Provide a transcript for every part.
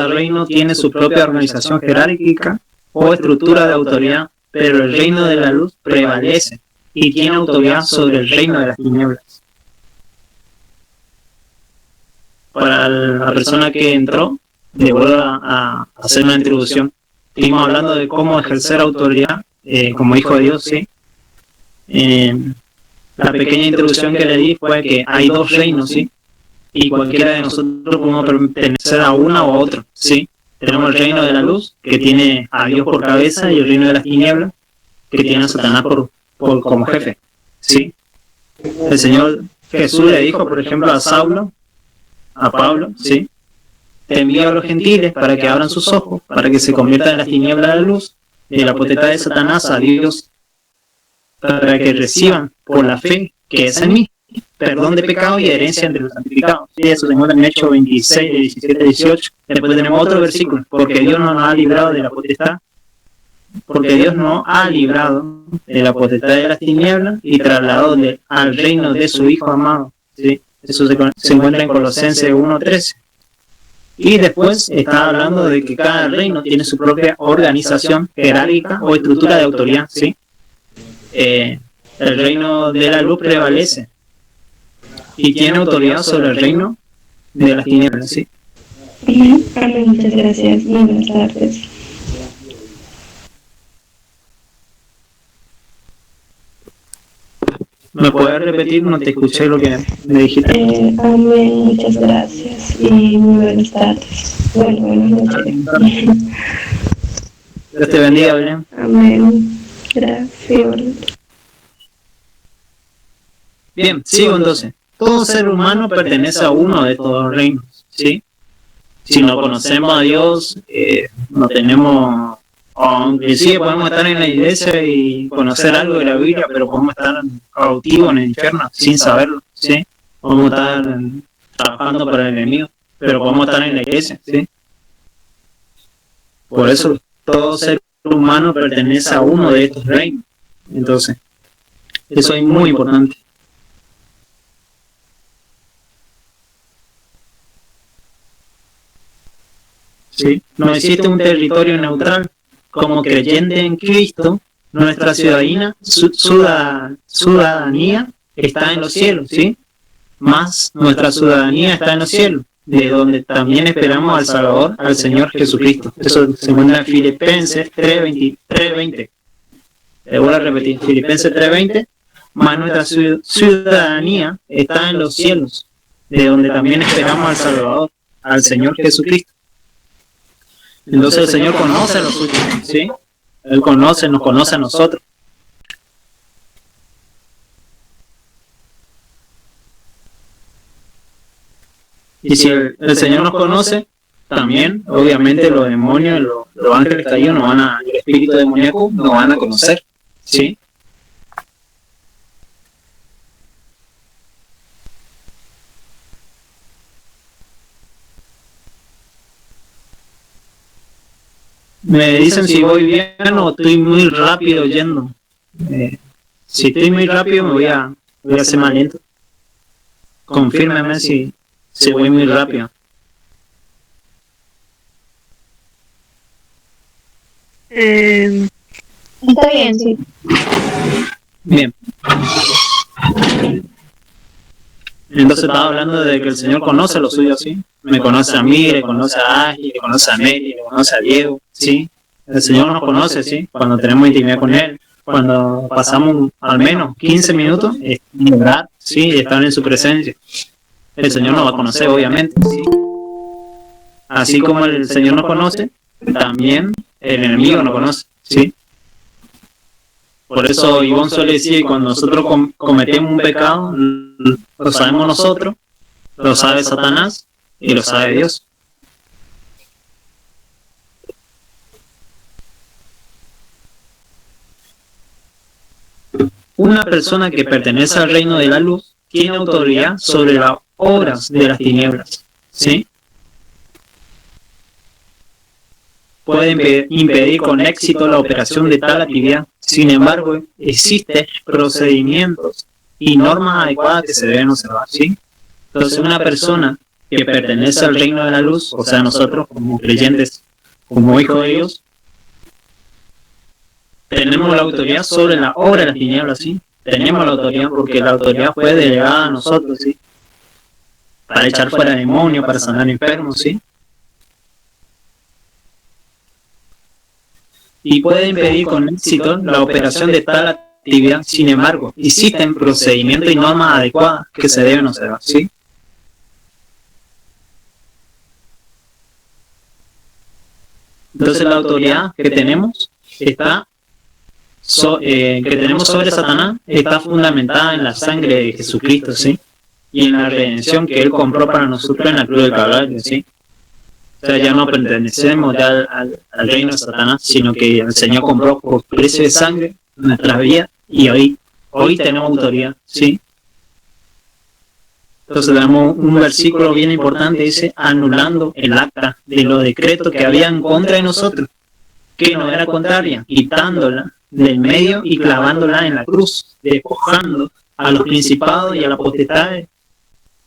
Cada reino tiene su propia organización jerárquica o estructura de autoridad, pero el reino de la luz prevalece y tiene autoridad sobre el reino de las tinieblas. Para la persona que entró, le vuelvo a hacer una introducción. Estuvimos hablando de cómo ejercer autoridad como hijo de Dios, ¿sí? La pequeña introducción que le di fue que hay dos reinos, ¿sí? Y cualquiera de nosotros podemos pertenecer a una o a otra, ¿sí? Tenemos el reino de la luz, que tiene a Dios por cabeza, y el reino de las tinieblas, que tiene a Satanás como jefe, ¿sí? El Señor Jesús le dijo, por ejemplo, a Pablo, ¿sí? Te envío a los gentiles para que abran sus ojos, para que se conviertan en las tinieblas de la luz, de la potestad de Satanás a Dios, para que reciban por la fe que es en mí, perdón de pecado y herencia entre los santificados. Sí, eso se encuentra en Hechos 26, 17, 18. Después tenemos otro versículo, porque Dios no nos ha librado de la potestad, porque Dios nos ha librado de la potestad de las tinieblas y trasladado al reino de su Hijo amado. ¿Sí? Eso se encuentra en Colosenses 1:13. Y después está hablando de que cada reino tiene su propia organización jerárquica o estructura de autoridad, ¿sí? El reino de la luz prevalece y tiene autoridad sobre el reino de las tinieblas, ¿sí? Amén, muchas gracias. Muy buenas tardes. ¿Me puedes repetir? No te escuché lo que me dijiste. Amén, muchas gracias y muy buenas tardes. Bueno, buenas noches. Dios te bendiga, Belén. Amén. Gracias. Bien, sigo entonces. Todo ser humano pertenece a uno de estos dos reinos, ¿sí? Si no conocemos a Dios, no tenemos... Aunque sí podemos estar en la iglesia y conocer algo de la Biblia, pero podemos estar cautivos en el infierno sin saberlo, ¿sí? Podemos estar trabajando para el enemigo, pero podemos estar en la iglesia, ¿sí? Por eso todo ser humano pertenece a uno de estos reinos. Entonces, eso es muy importante. ¿Sí? No existe un territorio neutral. Como creyente en Cristo, nuestra ciudadanía está en los cielos, ¿sí? Más nuestra ciudadanía está en los cielos, de donde también esperamos al Salvador, al Señor Jesucristo. Eso se encuentra en Filipenses 3:20. Voy a repetir, Filipenses 3:20. Más nuestra ciudadanía está en los cielos, de donde también esperamos al Salvador, al Señor Jesucristo. Entonces el Señor conoce a los suyos, ¿sí? Él nos conoce a nosotros. Y si el Señor nos conoce, también, obviamente, los demonios, los ángeles caídos, el espíritu demoníaco nos van a conocer, ¿sí? Me dicen si voy bien o estoy muy rápido yendo. Si estoy muy rápido me voy a hacer más lento. Confírmeme si voy muy rápido. Está bien, sí. Bien. Entonces estaba hablando de que el Señor conoce lo suyo, ¿sí? Me conoce a mí, le conoce a Ángel, le conoce a Meli, le conoce a Diego, ¿sí? El Señor nos conoce, ¿sí? Cuando tenemos intimidad con Él, cuando pasamos al menos 15 minutos en orar, ¿sí? Y estar en su presencia. El Señor nos va a conocer, obviamente, ¿sí? Así como el Señor nos conoce, también el enemigo nos conoce, ¿sí? Por eso Ivonne suele decir que cuando nosotros cometemos un pecado, lo sabemos nosotros, lo sabe Satanás y lo sabe Dios. Una persona que pertenece al reino de la luz tiene autoridad sobre las obras de las tinieblas, ¿sí? Puede impedir con éxito la operación de tal actividad. Sin embargo, existen procedimientos y normas adecuadas que se deben observar, ¿sí? Entonces, una persona que pertenece al reino de la luz, o sea, nosotros como creyentes, como hijos de Dios, tenemos la autoridad sobre la obra de las tinieblas, ¿sí? Tenemos la autoridad porque la autoridad fue delegada a nosotros, ¿sí? Para echar fuera demonios, para sanar enfermos, ¿sí? Y puede impedir con éxito la operación de tal actividad. Sin embargo, existen procedimientos y normas adecuadas que se deben observar, ¿sí? Entonces la autoridad que tenemos sobre Satanás está fundamentada en la sangre de Jesucristo, ¿sí? Y en la redención que Él compró para nosotros en la cruz del Calvario, ¿sí? O sea, ya no pertenecemos ya al reino de Satanás, sino que el Señor compró por precio de sangre nuestras vidas y hoy tenemos autoridad, ¿sí? Entonces tenemos un versículo bien importante, dice, anulando el acta de los decretos que había en contra de nosotros, que no era contraria, quitándola del medio y clavándola en la cruz, despojando a los principados y a las potestades,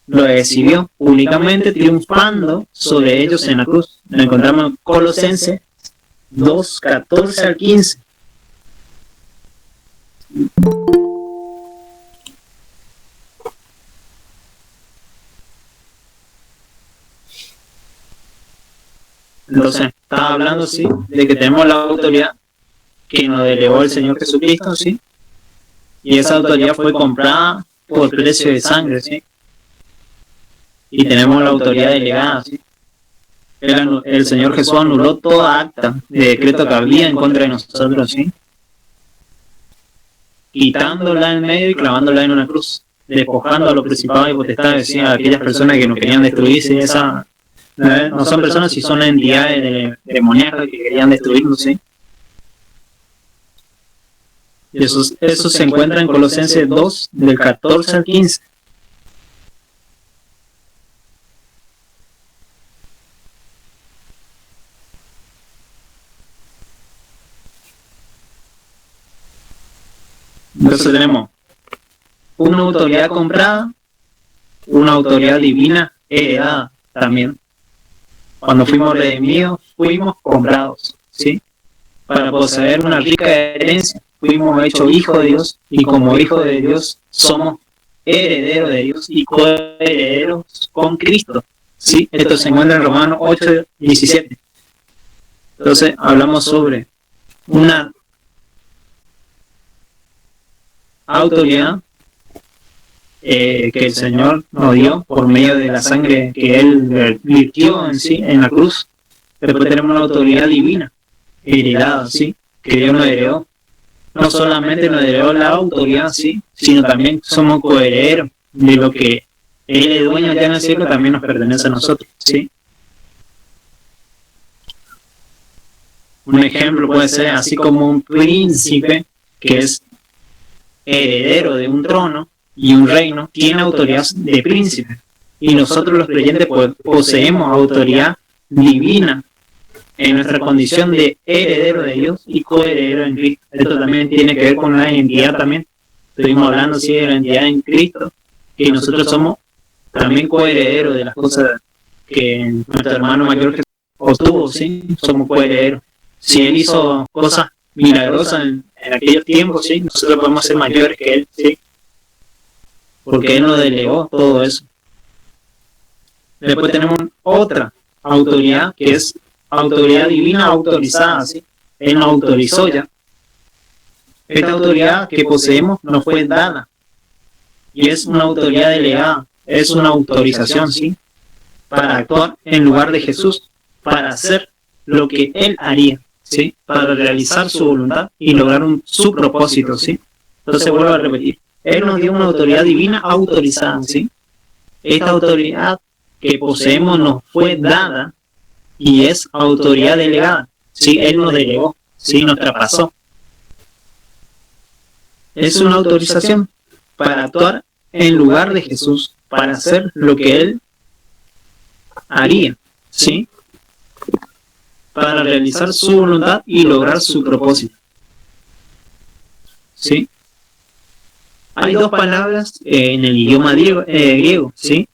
lo exhibió públicamente, triunfando sobre ellos en la cruz. Lo encontramos en Colosenses 2, 14 al 15. Entonces, estaba hablando, sí, de que tenemos la autoridad que nos delegó el Señor Jesucristo, sí, y esa autoridad fue comprada por precio de sangre, sí, y tenemos la autoridad delegada, sí. El Señor Jesús anuló toda acta de decreto que había en contra de nosotros, sí, quitándola en medio y clavándola en una cruz, despojando a los principados y potestades, sí, a aquellas personas que nos querían destruirse, esa no son personas, si son entidades demoníacas que querían destruirnos, ¿sí? Y eso se encuentra en Colosenses 2, del 14 al 15. Entonces tenemos una autoridad comprada, una autoridad divina heredada también. Cuando fuimos redimidos, fuimos comprados, ¿sí? Para poseer una rica herencia, fuimos hechos hijos de Dios, y como hijos de Dios somos herederos de Dios y coherederos con Cristo, ¿sí? Esto se encuentra en Romanos 8, 17. Entonces hablamos sobre una autoridad que el Señor nos dio por medio de la sangre que Él virtió en sí, en la cruz. Después tenemos una autoridad divina, heredada, ¿sí? Que Dios nos heredó. No solamente nos heredó la autoridad, ¿sí? Sino también somos coherederos de lo que Él es dueño ya en el cielo, también nos pertenece a nosotros, ¿sí? Un ejemplo puede ser así como un príncipe que es heredero de un trono y un reino, tiene autoridad de príncipe, y nosotros los creyentes poseemos autoridad divina en nuestra condición de heredero de Dios y coheredero en Cristo. Esto también tiene que ver con la identidad también. Estuvimos hablando sí de la identidad en Cristo, que nosotros somos también coherederos de las cosas que nuestro hermano mayor Jesús obtuvo, ¿sí? Somos coherederos. Si Él hizo cosas milagrosas en aquellos tiempos, ¿sí? Nosotros podemos ser mayores que Él, ¿sí? Porque Él nos delegó todo eso. Después tenemos otra autoridad que es autoridad divina autorizada, ¿sí? Él nos autorizó ya. Esta autoridad que poseemos nos fue dada y es una autoridad delegada, es una autorización, ¿sí? Para actuar en lugar de Jesús, para hacer lo que Él haría, ¿sí? Para realizar su voluntad y lograr su propósito, ¿sí? Entonces vuelvo a repetir. Él nos dio una autoridad divina autorizada, ¿sí? Esta autoridad que poseemos nos fue dada y es autoridad delegada, ¿sí? Él nos delegó, ¿sí? Nos traspasó. Es una autorización para actuar en lugar de Jesús, para hacer lo que Él haría, ¿sí? Para realizar su voluntad y lograr su propósito, ¿sí? Hay dos palabras en el idioma griego, ¿sí?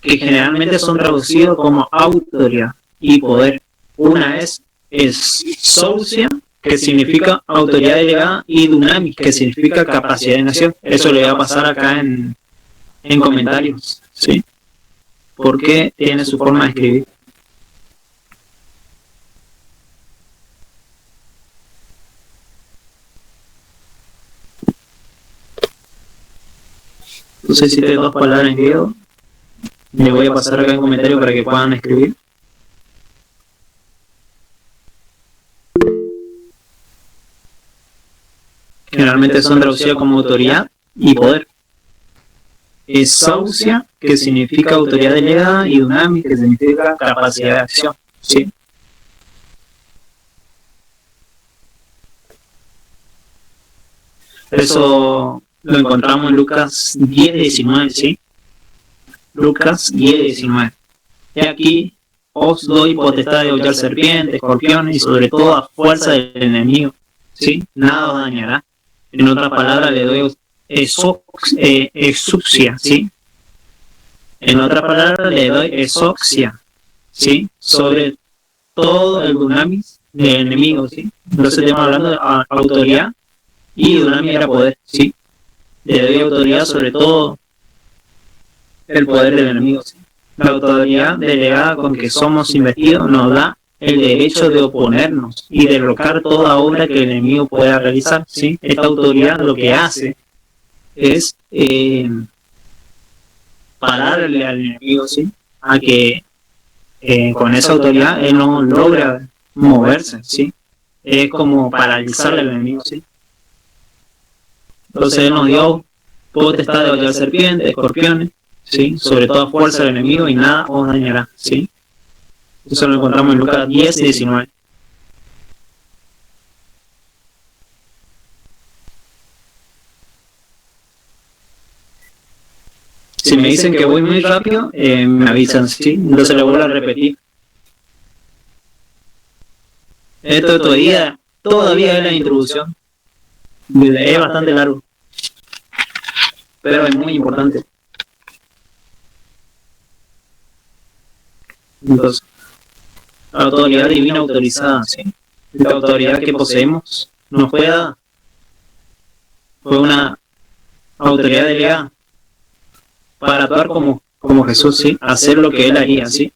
que generalmente son traducidos como autoridad y poder. Una es exousia, que significa autoridad delegada, y dunamis, que significa capacidad de nación. Eso le voy a pasar acá en comentarios, ¿sí? Porque tiene su forma de escribir. Entonces, si te dos palabras en griego, le voy a pasar acá en comentario para que puedan escribir. Generalmente son traducidas como autoridad y poder. Exousia, que significa autoridad delegada, y dunamis, que significa capacidad de acción, ¿sí? Eso lo encontramos en Lucas 10:19, ¿sí? Lucas 10:19. Y aquí os doy potestad de hollar serpientes, escorpiones y sobre todo a fuerza del enemigo, ¿sí? Nada os dañará. En otras palabras, le doy exousia, ¿sí? En otras palabras, le doy exousia, ¿sí? Sobre todo el dunamis del enemigo, ¿sí? Entonces estamos hablando de autoridad, y dunamis era poder, ¿sí? Le doy autoridad sobre todo el poder del enemigo, ¿sí? La autoridad delegada con que somos investidos nos da el derecho de oponernos y derrocar toda obra que el enemigo pueda realizar, ¿sí? Esta autoridad lo que hace es pararle al enemigo, ¿sí? A que con esa autoridad él no logra moverse, ¿sí? Es como paralizarle al enemigo, ¿sí? Entonces él nos dio potestad de hollar serpientes, escorpiones, ¿sí? Sobre toda fuerza del enemigo y nada os dañará, ¿sí? Eso lo encontramos en Lucas 10:19. Si me dicen que voy muy rápido, me avisan, ¿sí? Entonces lo vuelvo a repetir. Esto todavía es la introducción. Es bastante largo, pero es muy importante. Entonces, la autoridad divina autorizada, ¿sí? La autoridad que poseemos nos fue dada. Fue una autoridad delegada para actuar como Jesús, ¿sí? Hacer lo que Él haría, ¿sí?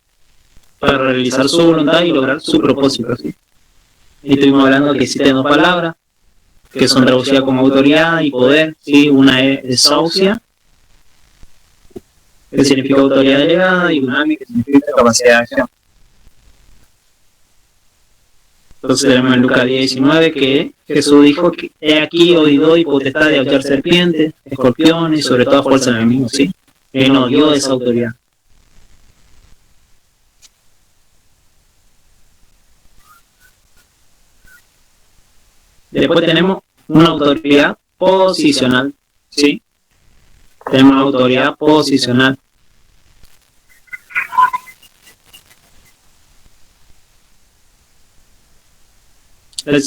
Para realizar su voluntad y lograr su propósito, ¿sí? Y estuvimos hablando que existen dos palabras que son traducidas como autoridad y poder, ¿sí? Una es exousia, que significa autoridad delegada, y dunamis, que significa capacidad de acción. Entonces tenemos en Lucas 10:19 que Jesús dijo que he aquí os doy potestad de hollar serpientes, escorpiones y sobre toda fuerza del enemigo, ¿sí? Él nos dio esa autoridad. Después tenemos una autoridad posicional, ¿sí? Tenemos autoridad posicional.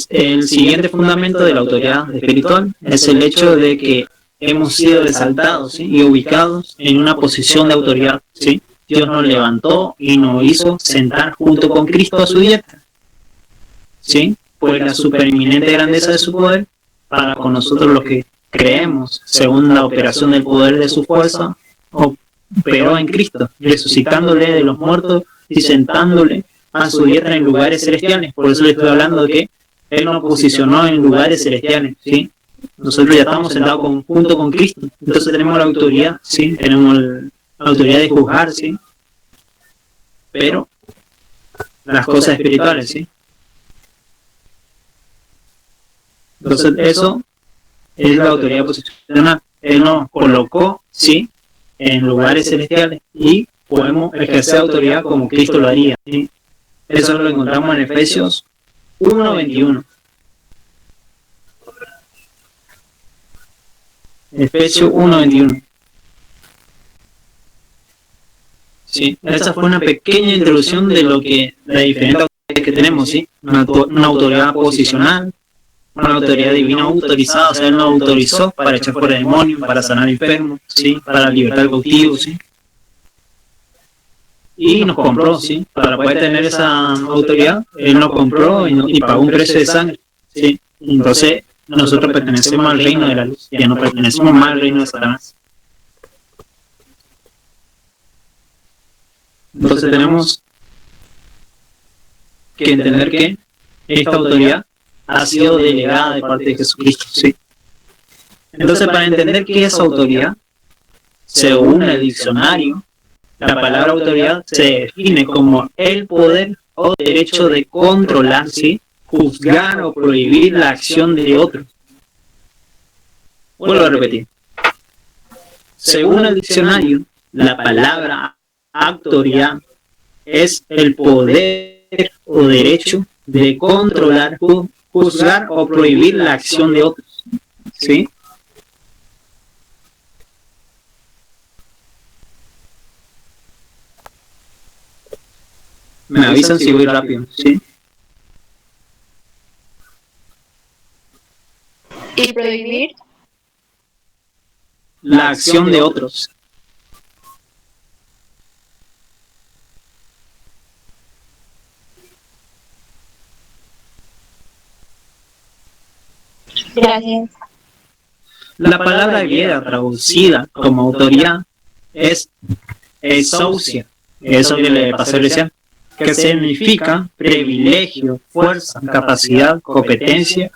El siguiente fundamento de la autoridad espiritual es el hecho de que hemos sido resaltados, ¿sí? Y ubicados en una posición de autoridad, ¿sí? Dios nos levantó y nos hizo sentar junto con Cristo a su diestra, ¿sí? Por la supereminente grandeza de su poder, para con nosotros los que creemos, según la operación del poder de su fuerza, operó en Cristo, resucitándole de los muertos y sentándole a su diestra en lugares celestiales. Por eso le estoy hablando de que Él nos posicionó en lugares celestiales, ¿sí? Nosotros ya estamos sentados junto con Cristo, entonces tenemos la autoridad, ¿sí? Tenemos la autoridad de juzgar, ¿sí? Pero las cosas espirituales, ¿sí? Entonces eso es la autoridad posicional. Él nos colocó, ¿sí? En lugares celestiales y podemos ejercer autoridad como Cristo lo haría, ¿sí? Eso lo encontramos en Efesios 1:21. Efesios 1:21. Sí, esa fue una pequeña introducción de lo que la diferente autoridad que tenemos, ¿sí? Una autoridad posicional, una autoridad divina autorizada, o sea, Él nos autorizó para echar fuera demonios, para sanar enfermos, ¿sí? Para libertar cautivos, ¿sí? y nos compró, ¿sí? Para poder tener esa autoridad, Él nos compró y pagó un precio de sangre, ¿sí? Entonces, nosotros pertenecemos al reino de la luz, ya no pertenecemos más al reino de Satanás. Entonces tenemos que entender que esta autoridad ha sido delegada de parte de Jesucristo, ¿sí? Entonces, para entender qué es autoridad, según el diccionario, la palabra autoridad se define como el poder o derecho de controlar, ¿sí? Juzgar o prohibir la acción de otro. Vuelvo a repetir. Según el diccionario, la palabra autoridad es el poder o derecho de controlar, juzgar o prohibir la acción de otros, ¿sí? Me avisan si voy rápido, ¿sí? ¿Y prohibir? La acción de otros. Gracias. La palabra griega traducida como autoridad es exousia, eso que le pasé recién, que significa privilegio, fuerza, capacidad, competencia,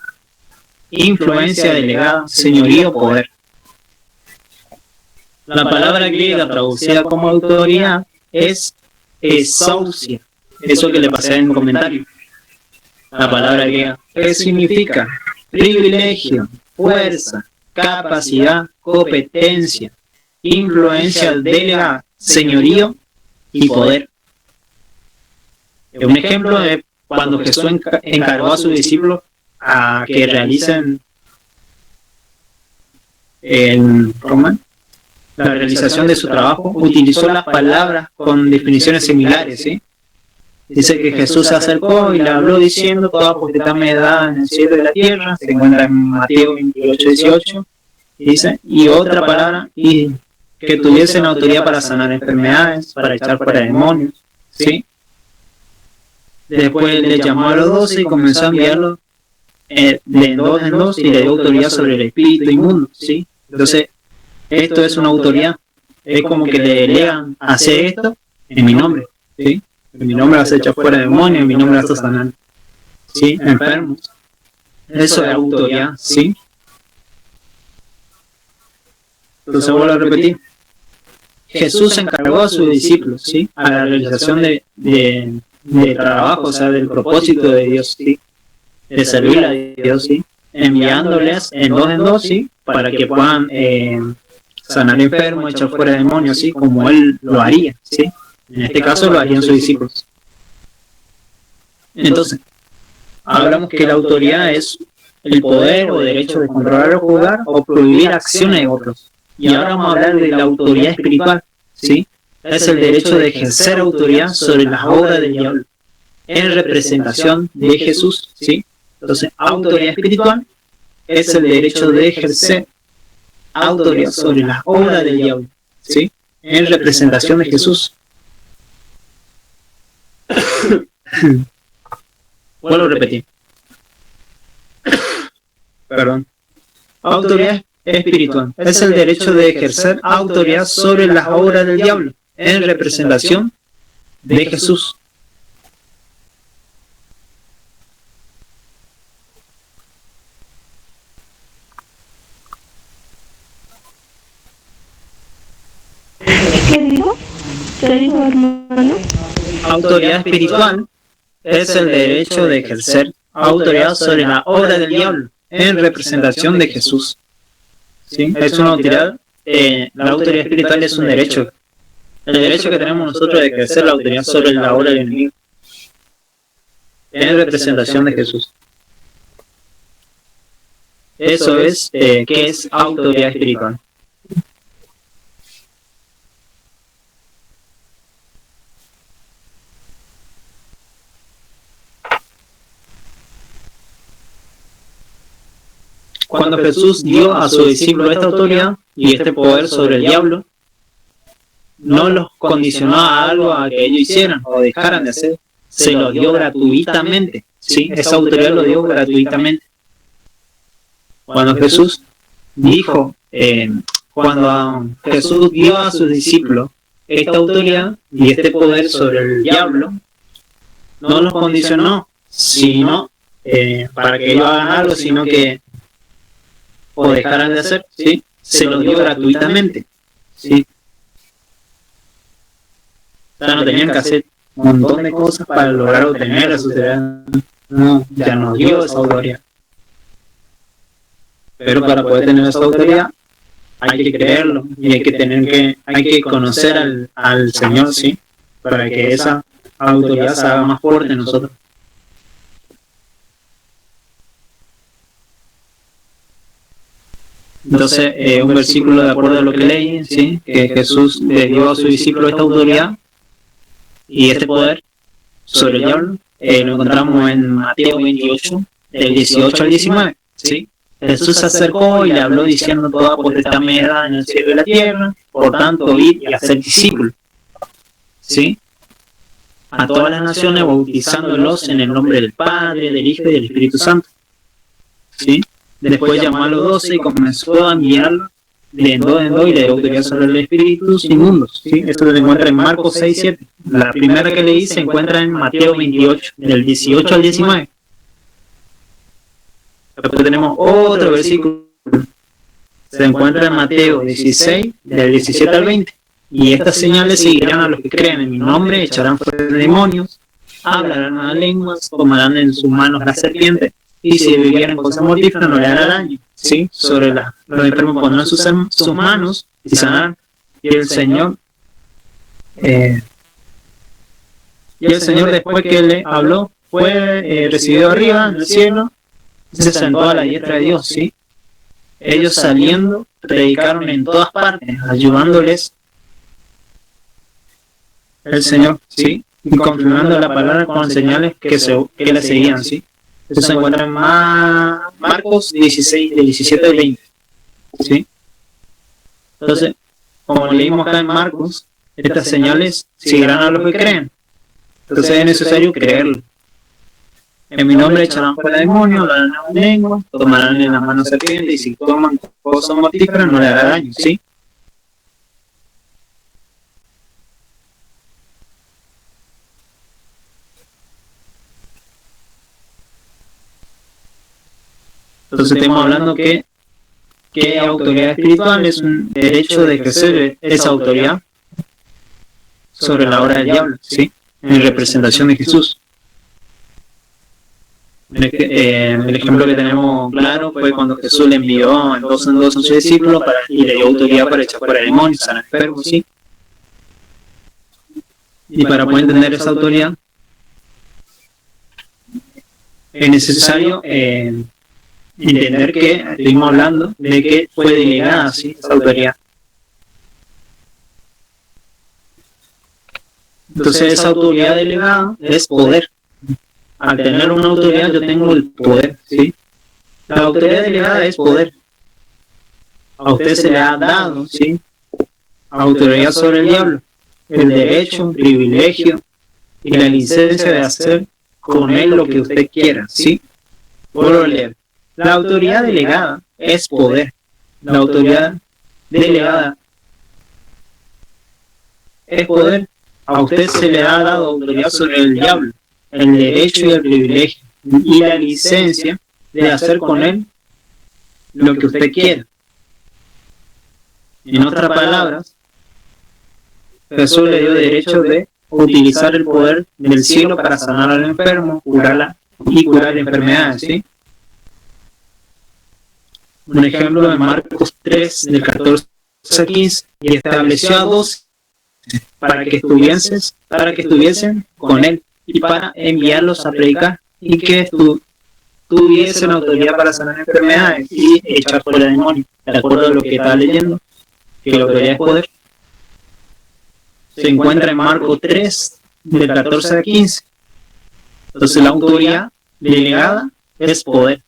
influencia delegada, señorío, poder. La palabra griega traducida como autoridad es exousia, eso que le pasé en el comentario. La palabra griega, ¿qué significa? Privilegio, fuerza, capacidad, competencia, influencia delegada, señorío y poder. Un ejemplo es cuando Jesús encargó a sus discípulos a que realicen la realización de su trabajo, utilizó las palabras con definiciones similares, ¿sí? Dice que Jesús se acercó y le habló diciendo: toda potestad me da en el cielo y la tierra. Se encuentra en Mateo 28:18. Dice, y otra palabra, y que tuviesen autoridad para sanar enfermedades, para echar fuera demonios, ¿sí? Después le llamó a los 12 y comenzó a enviarlos de dos en dos y le dio autoridad sobre el espíritu inmundo, ¿sí? Entonces, esto es una autoridad. Es como que le delegan a hacer esto en mi nombre, ¿sí? En mi nombre vas a echar fuera demonios, en mi nombre vas a sanar, ¿sí? Enfermos. Eso es autoridad, ¿sí? Entonces vuelvo a repetir. Jesús encargó a sus discípulos, ¿sí? A la realización de trabajo, o sea, del propósito de Dios, ¿sí? De servir a Dios, ¿sí? Enviándoles en dos, ¿sí? Para que puedan sanar enfermos, echar fuera demonios, ¿sí? Como Él lo haría, ¿sí? En este caso lo harían sus discípulos. Entonces, hablamos que la autoridad es el poder o derecho de controlar o juzgar o prohibir acciones de otros. Y ahora vamos a hablar de la autoridad espiritual, ¿sí? Es el derecho de ejercer autoridad sobre las obras del diablo en representación de Jesús, ¿sí? Entonces, autoridad espiritual es el derecho de ejercer autoridad sobre las obras del diablo, ¿sí? En representación de Jesús. Vuelvo a repetir. Perdón. Autoridad espiritual es el derecho de ejercer autoridad sobre las obras del diablo en representación de Jesús. ¿Qué dijo? ¿Qué dijo, hermano? Autoridad espiritual es el derecho de ejercer autoridad sobre la obra del diablo en representación de Jesús. ¿Sí? Es una autoridad, la autoridad espiritual es un derecho. El derecho que tenemos nosotros de ejercer la autoridad sobre la obra del enemigo en representación de Jesús. Eso es, ¿qué es autoridad espiritual? Cuando Jesús dio a su discípulo esta autoridad y este poder sobre el diablo, no los condicionó a algo a que ellos hicieran o dejaran de hacer, se los dio gratuitamente, ¿sí? Esa autoridad lo dio gratuitamente. Cuando Jesús dijo, cuando Jesús dio a sus discípulos esta autoridad y este poder sobre el diablo, no los condicionó, sino para que ellos hagan algo, sino que o dejaran de hacer, ¿sí? Se los dio gratuitamente, ¿sí? O sea, no tenían que hacer un montón de cosas para lograr obtener esa autoridad. No, ya nos dio esa autoridad. Pero para poder tener esa autoridad hay que creerlo y hay que conocer al Señor, ¿sí? Para que esa autoridad se haga más fuerte en nosotros. Entonces, un versículo de acuerdo a lo que leí, ¿sí? Que Jesús le dio a su discípulo esta autoridad y este poder sobre el diablo, lo encontramos en Mateo 28, del 18 al 19, ¿sí? Jesús se acercó y le habló diciendo: toda potestad me da en el cielo y la tierra, por tanto id y hacer discípulos, ¿sí? A todas las naciones, bautizándolos en el nombre del Padre, del Hijo y del Espíritu Santo, ¿sí? Después llamó a los 12 y comenzó a enviarlos de en dos y le dio autoridad sobre los espíritus inmundos, ¿sí? Esto se encuentra en Marcos 6, 7. La primera que leí se encuentra en Mateo 28, del 18 al 19. Después tenemos otro versículo, se encuentra en Mateo 16, del 17 al 20. Y estas señales seguirán a los que creen en mi nombre: echarán fuera demonios, hablarán nuevas lenguas, tomarán en sus manos la serpiente, y si bebieren cosas mortíferas no le hará daño, ¿sí? Sobre los enfermos pondrán sus manos y sanarán. Y el Señor, después que le habló, fue recibido arriba en el cielo, se sentó a la diestra de Dios, ¿sí? Ellos saliendo predicaron en todas partes, ayudándoles el Señor, ¿sí? Y confirmando la palabra con señales que le seguían, ¿sí? Eso se encuentra en Marcos 16, del 17 al 20, ¿sí? Entonces, como leímos acá en Marcos, estas señales seguirán a los que creen. Entonces es necesario creerlo. En mi nombre echarán fuera demonios, hablarán nuevas lenguas, tomarán en las manos serpientes, y si toman cosas mortíferas no le hará daño, ¿sí? Entonces estamos hablando que autoridad espiritual es un derecho de ejercer esa autoridad sobre la obra del diablo, ¿sí? En representación de Jesús. El ejemplo que tenemos claro fue cuando Jesús le envió en dos a sus discípulos y le dio autoridad para echar fuera demonios, sanar enfermos, ¿sí? Y para poder entender esa autoridad es necesario entender que estuvimos hablando de que fue delegada, ¿sí? Esa autoridad. Entonces esa autoridad delegada es poder. Al tener una autoridad yo tengo el poder, ¿sí? La autoridad delegada es poder. A usted se le ha dado, ¿sí? Autoridad sobre el diablo, el derecho, el privilegio y la licencia de hacer con él lo que usted quiera, ¿sí? Vuelvo a leer. La autoridad delegada es poder. La autoridad delegada es poder. A usted se le ha dado autoridad sobre el diablo, el derecho y el privilegio y la licencia de hacer con él lo que usted quiera. En otras palabras, Jesús le dio derecho de utilizar el poder del cielo para sanar al enfermo, curarla y curar enfermedades, ¿sí? Un ejemplo de Marcos 3, del 14 al 15, y estableció a 12 para que estuviesen con él y para enviarlos a predicar y que tuviesen autoridad para sanar enfermedades y echar fuera demonios. De acuerdo a lo que estaba leyendo, que la autoridad es poder, se encuentra en Marcos 3, del 14 al 15. Entonces la autoridad delegada es poder.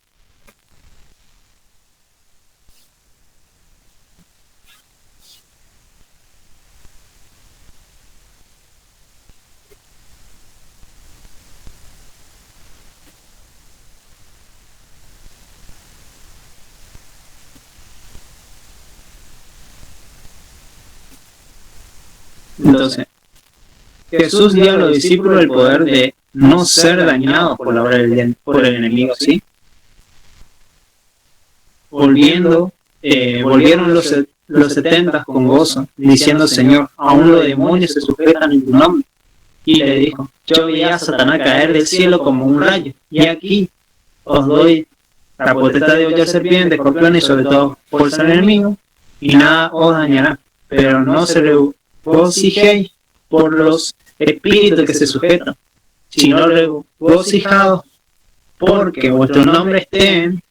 Entonces, Jesús dio a los discípulos el poder de no ser dañados por la obra por el enemigo, ¿sí? Volvieron los 70 con gozo, diciendo: Señor, aún los demonios se sujetan en tu nombre. Y le dijo: yo veía a Satanás caer del cielo como un rayo, y aquí os doy la potestad de hollar serpientes, escorpiones y sobre todo fuerza del enemigo, y nada os dañará. Pero no se regocijéis por los espíritus que se sujetan, sino regocijados porque vuestros nombres estén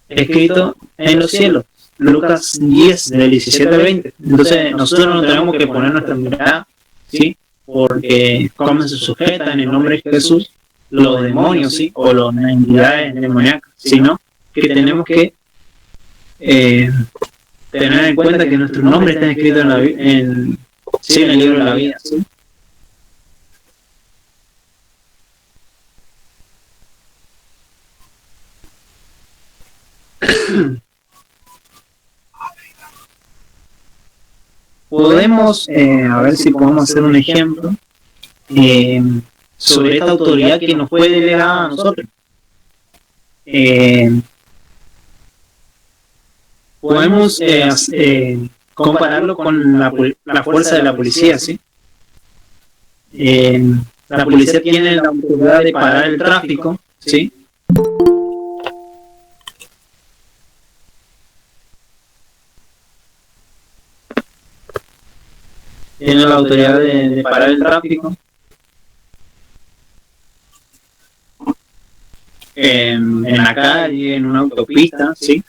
escritos en los cielos. Lucas 10, del 17 al 20. Entonces nosotros no tenemos que poner nuestra mirada, ¿sí? Porque como se sujetan en el nombre de Jesús los demonios, ¿sí? O las entidades demoníacas, sino que tenemos que tener en cuenta que nuestros nombres están escritos en el libro de la vida, ¿sí? Podemos, a ver si podemos hacer un ejemplo sobre esta autoridad que nos fue delegada a nosotros. Podemos compararlo con la fuerza de la policía, ¿sí? La policía tiene la autoridad de parar el tráfico, ¿sí? Tiene la autoridad de parar el tráfico. En la calle, en una autopista, ¿sí?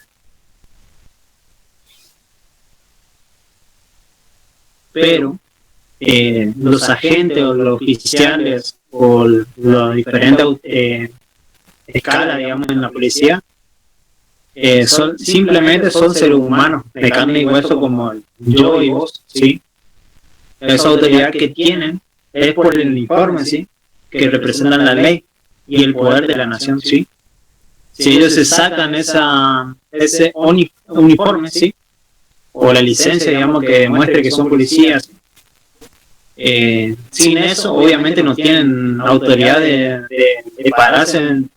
Pero los agentes o los oficiales o los diferentes escalas, digamos, en la policía, simplemente son seres humanos de carne y hueso como yo y vos, ¿sí? Esa autoridad que tienen es por el uniforme, ¿sí? Que representan la ley y el poder de la nación, ¿sí? Si ellos se sacan ese uniforme, ¿sí? O la licencia, digamos, que demuestre que son policías, sin eso, obviamente no tienen autoridad de pararse en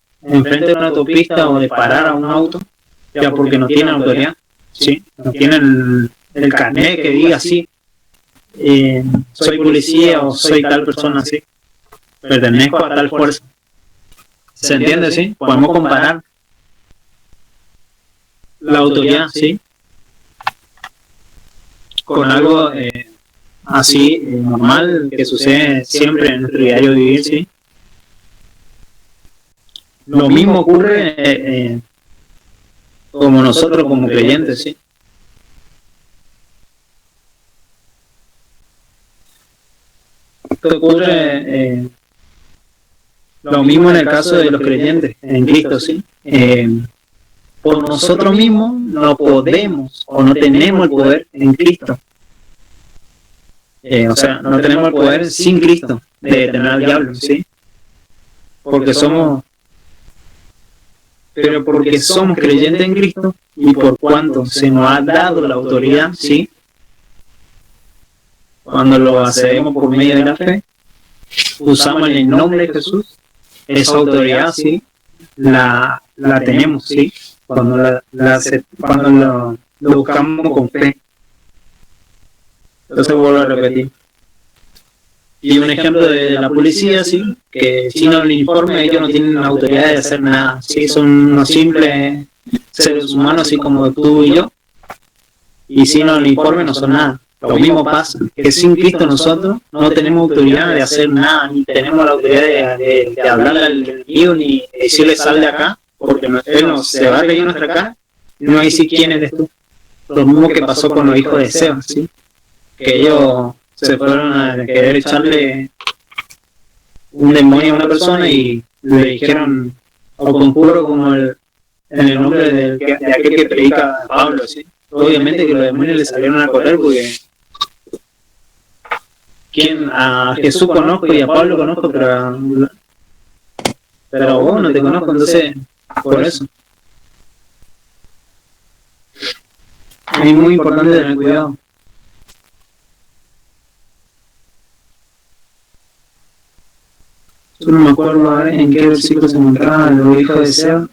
frente de una autopista o de parar a un auto, ya porque no tienen autoridad, ¿sí? No tienen el carnet que diga así. Soy policía o soy tal persona, así, pertenezco a tal fuerza. ¿Se entiende? ¿Sí? Podemos comparar la autoridad, ¿sí? Con algo así normal que sucede siempre en nuestro diario vivir, ¿sí? Lo mismo ocurre como nosotros como creyentes, ¿sí? Esto ocurre lo mismo en el caso de los creyentes en Cristo, ¿sí? Por nosotros mismos no podemos o no tenemos el poder en Cristo. O sea, no tenemos el poder sin Cristo de detener al diablo, ¿sí? Porque somos creyentes en Cristo y por cuanto se nos ha dado la autoridad, ¿sí? Cuando lo hacemos por medio de la fe, usamos el nombre de Jesús, esa autoridad, ¿sí? La tenemos, ¿sí? Cuando lo buscamos con fe. Entonces vuelvo a repetir. Y un ejemplo de la policía, ¿sí? Que sin el uniforme ellos no tienen la autoridad de hacer nada, ¿sí? Son unos simples seres humanos, así como tú y yo, y sin el uniforme no son nada. Lo mismo pasa, que sin Cristo nosotros no tenemos autoridad de hacer nada, ni tenemos la autoridad de hablarle al enemigo, ni decirle sal de acá, porque él no se va a reír en nuestra cara, y no va a decir quién eres tú. Lo mismo que pasó con los hijos de Seba, ¿sí? Que ellos se fueron a querer echarle un demonio a una persona y le dijeron, o conjuro como en el nombre de aquel que predica Pablo, ¿sí? Obviamente que los demonios le salieron a correr porque a Jesús conozco y a Pablo conozco, pero a vos no te conozco, entonces por eso es muy importante tener cuidado. Yo no me acuerdo a ver en qué versículo se encontraba los hijos de Seba.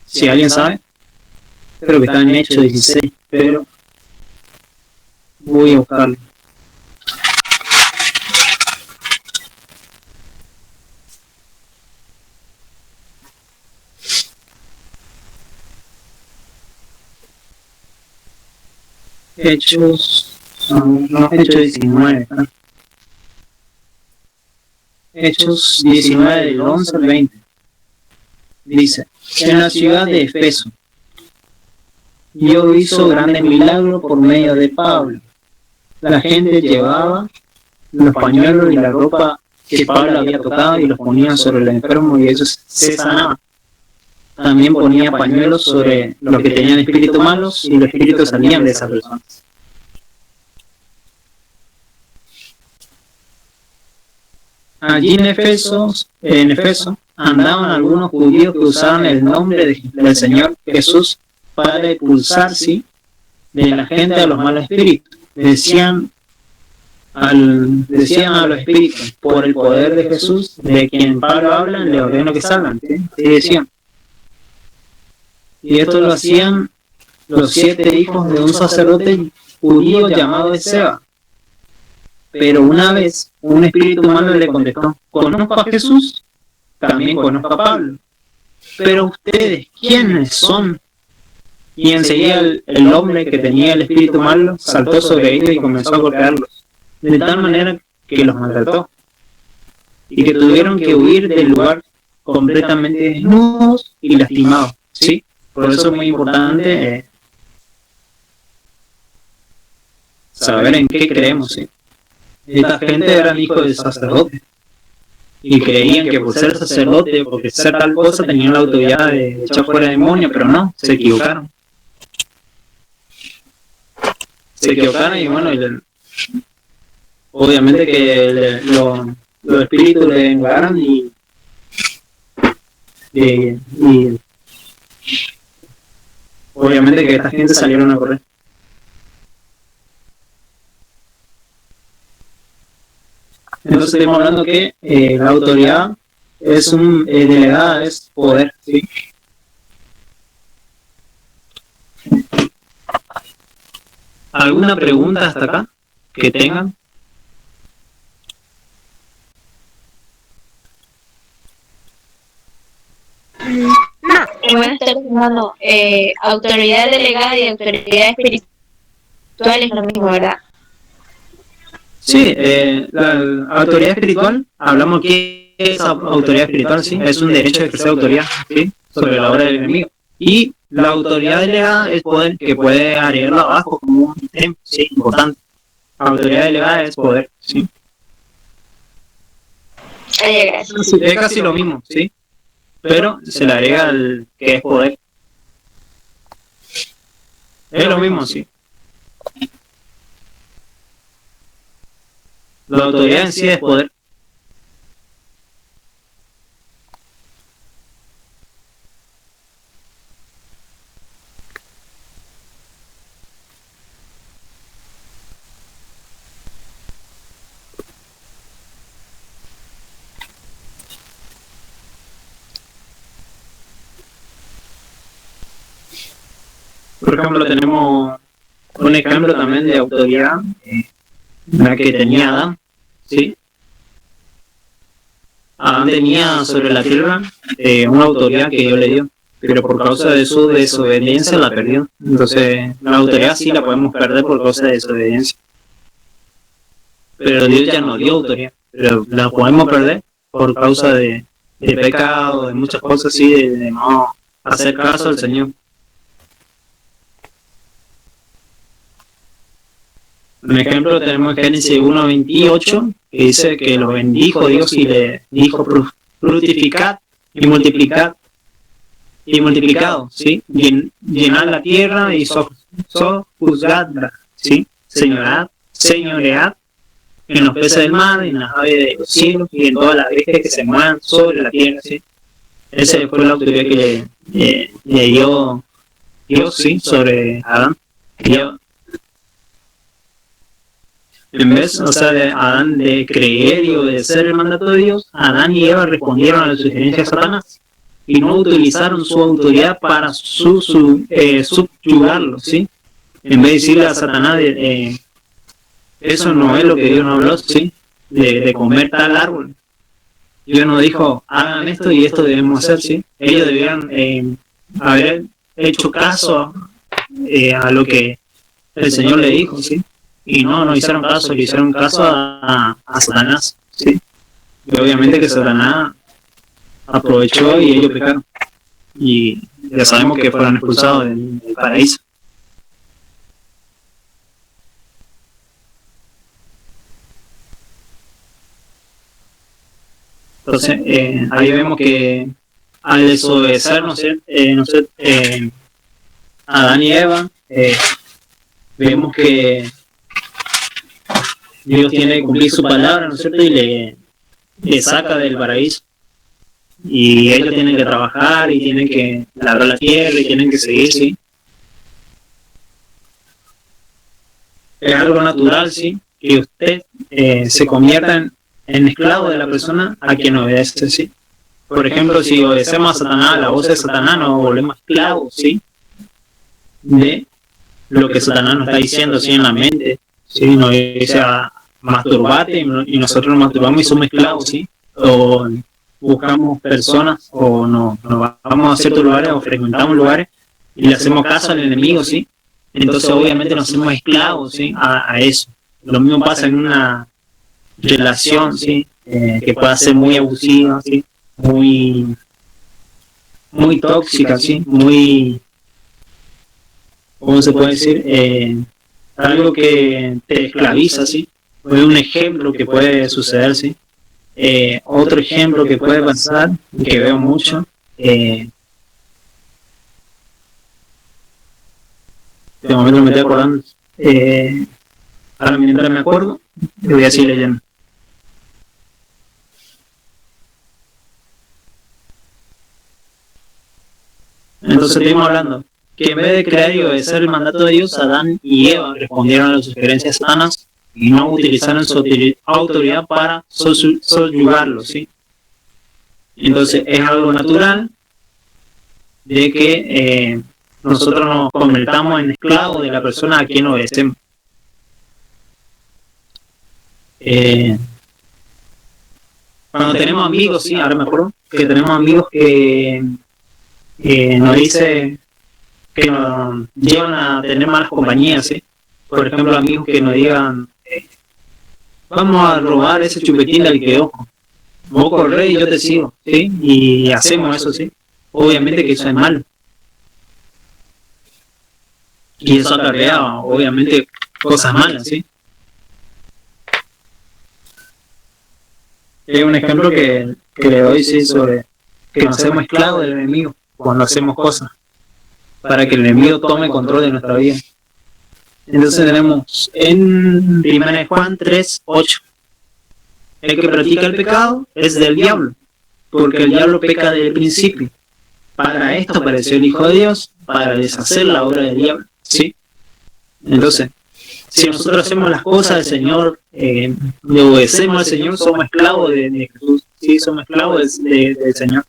Si alguien sabe, creo que está en Hechos 16, pero voy a buscarlo. Hechos, no, Hechos 19. ¿No? Hechos 19 del 11 al 20. Dice, en la ciudad de Efeso, Dios hizo grandes milagros por medio de Pablo. La gente llevaba los pañuelos y la ropa que Pablo había tocado y los ponía sobre los enfermos y ellos se sanaban. También ponía pañuelos sobre los que tenían espíritus malos y los espíritus salían de esas personas. Allí en Efeso andaban algunos judíos que usaban el nombre del Señor Jesús para expulsar, ¿sí?, de la gente a los malos espíritus. Decían a los espíritus, por el poder de Jesús, de quien Pablo habla, le ordeno que salgan. ¿Sí? Así decían. Y esto lo hacían los 7 hijos de un sacerdote judío llamado Seba. Pero una vez un espíritu humano le contestó, conozco a Jesús, también conozco a Pablo, pero ustedes, ¿quiénes son? Y enseguida el hombre que tenía el espíritu malo saltó sobre ellos y comenzó a golpearlos, de tal manera que los maltrató, y que tuvieron que huir del lugar completamente desnudos y lastimados. ¿Sí? Por eso es muy importante saber en qué creemos. ¿Sí? Esta gente eran hijos de sacerdotes y creían que por ser sacerdote, porque ser tal cosa, tenían la autoridad de echar fuera demonios, pero no, se equivocaron. Y bueno, obviamente que los espíritus le vengaron y obviamente que esta gente salieron a correr. Entonces estamos hablando que la autoridad es delegada, es poder, ¿sí? ¿Alguna pregunta hasta acá que tengan? No, bueno, estoy pensando, autoridad delegada y autoridad espiritual es lo mismo, ¿verdad? Sí, la autoridad espiritual, hablamos que es autoridad espiritual, sí, es un derecho de ejercer autoridad, ¿sí?, sobre la obra del enemigo. Y la autoridad delegada es poder que puede agregarlo abajo como un ítem, sí, importante. La autoridad delegada es poder, sí. Es casi lo mismo, sí, pero se le agrega el que es poder. Es lo mismo, sí. La autoridad en sí es poder. Por ejemplo, tenemos un ejemplo también de autoridad, la que tenía Adán, ¿sí? Adán tenía sobre la tierra una autoridad que Dios le dio, pero por causa de su desobediencia la perdió. Entonces, la autoridad sí la podemos perder por causa de desobediencia. Pero Dios ya nos dio autoridad, pero la podemos perder por causa de pecado, de muchas cosas así, de no hacer caso al Señor. Un ejemplo tenemos Génesis 1:28, que dice que lo bendijo Dios y le dijo fructificad y multiplicado, ¿sí? Llenad la tierra y sojuzgadla, ¿sí? Señoread en los peces del mar, en las aves de los cielos y en todas las bestias que se muevan sobre la tierra, ¿sí? Esa fue la autoridad que le dio Dios, ¿sí?, sobre Adán. En vez, o sea, de Adán de creer y obedecer el mandato de Dios, Adán y Eva respondieron a la sugerencia de Satanás y no utilizaron su autoridad para subyugarlo, ¿sí? En vez de decirle a Satanás, eso no es lo que Dios nos habló, ¿sí? De comer tal árbol. Dios nos dijo, hagan esto y esto debemos hacer, ¿sí? Ellos debieran haber hecho caso a lo que el Señor le dijo, ¿sí? Y no hicieron caso, le hicieron caso a Satanás, ¿sí? Y obviamente que Satanás aprovechó y ellos pecaron. Y ya sabemos que fueron expulsados del paraíso. Entonces, ahí vemos que al desobedecer, Adán y Eva, vemos que Dios tiene que cumplir su palabra, ¿no es cierto? Y le saca del paraíso. Y ellos tienen que trabajar y tienen que labrar la tierra y tienen que seguir, ¿sí? Es algo natural, ¿sí? Que usted se convierta en esclavo de la persona a quien obedece, ¿sí? Por ejemplo, si obedecemos a Satanás, la voz de Satanás, nos volvemos esclavos, ¿sí? De lo que Satanás nos está diciendo, ¿sí? En la mente, ¿sí? Nos dice a masturbarte y nosotros nos masturbamos y somos esclavos, ¿sí? O buscamos personas o nos vamos a ciertos lugares o frecuentamos lugares y le hacemos caso al enemigo, ¿sí? Entonces obviamente nos hacemos esclavos, ¿sí? A eso. Lo mismo pasa en una relación, ¿sí? Que pueda ser muy abusiva, ¿sí? Muy tóxica, ¿sí? Muy, ¿cómo se puede decir? Algo que te esclaviza, ¿sí? Es un ejemplo que puede suceder, ¿sí? Otro ejemplo que puede pasar, que veo mucho, de momento me estoy acordando, ahora mientras me acuerdo, te voy a seguir leyendo. Entonces seguimos hablando, que en vez de creer y obedecer el mandato de Dios, Adán y Eva respondieron a las sugerencias satanas y no utilizaron su autoridad para subyugarlo, ¿sí? Entonces es algo natural de que nosotros nos convertamos en esclavos de la persona a quien obedecemos. Cuando tenemos amigos, sí, ahora me acuerdo, que tenemos amigos que nos dice que nos llevan a tener malas compañías, ¿sí? Por ejemplo, amigos que nos digan, vamos a robar ese chupetín del que ojo, vos corres y yo te sigo, ¿sí? Y hacemos eso, ¿sí? Obviamente que eso es malo. Y eso acarrea, obviamente, cosas malas, ¿sí? Es un ejemplo que le doy, sí, sobre que nos hacemos esclavos del enemigo cuando hacemos cosas, para que el enemigo tome control de nuestra vida. Entonces tenemos en 1 Juan 3:8, el que practica el pecado es del diablo, porque el diablo peca desde el principio. Para esto apareció el Hijo de Dios, para deshacer la obra del diablo, ¿sí? Entonces, si nosotros hacemos las cosas del Señor, le obedecemos al Señor, somos esclavos de Jesús, ¿sí? Somos esclavos del Señor.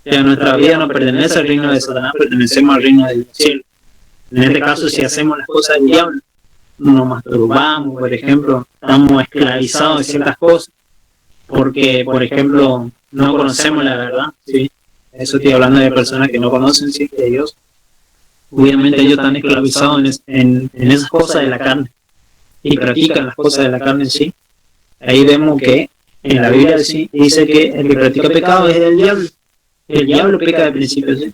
Ya nuestra vida no pertenece al reino de Satanás, pertenecemos al reino del cielo. En este caso, si hacemos las cosas del diablo, nos masturbamos, por ejemplo, estamos esclavizados de ciertas cosas, porque, por ejemplo, no conocemos la verdad, ¿sí? Eso estoy hablando de personas que no conocen, ¿sí? De Dios. Obviamente ellos están esclavizados en esas cosas de la carne y practican las cosas de la carne en sí. Ahí vemos que en la Biblia sí dice que el que practica pecado es del diablo. El diablo peca de principio, ¿sí?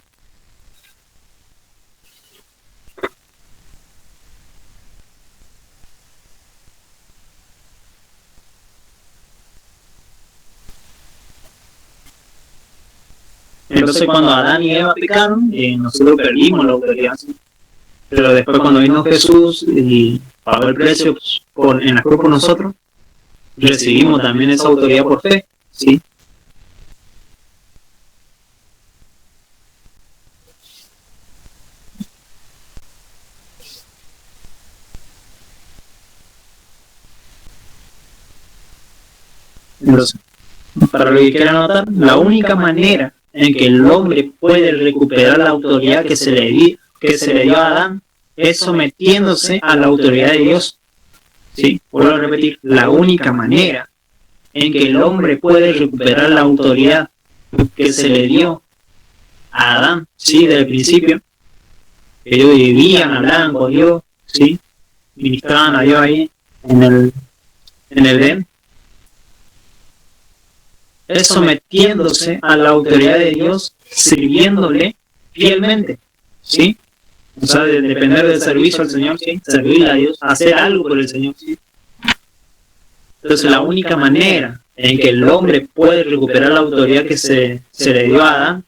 Entonces cuando Adán y Eva pecaron, nosotros perdimos la autoridad, ¿sí? Pero después cuando vino Jesús y pagó el precio en la cruz por nosotros, recibimos también esa autoridad por fe, ¿sí? Entonces, para lo que quieran anotar, la única manera en que el hombre puede recuperar la autoridad que se le dio a Adán es sometiéndose a la autoridad de Dios. ¿Sí? Vuelvo a repetir, la única manera en que el hombre puede recuperar la autoridad que se le dio a Adán, ¿sí? Desde el principio, que ellos vivían, hablaban con Dios, ¿sí? Ministraban a Dios ahí en el Edén, es sometiéndose a la autoridad de Dios, sirviéndole fielmente, ¿sí? O sea, de depender del servicio al Señor, ¿sí? Servirle a Dios, hacer algo por el Señor, ¿sí? Entonces, la única manera en que el hombre puede recuperar la autoridad que se le dio a Adán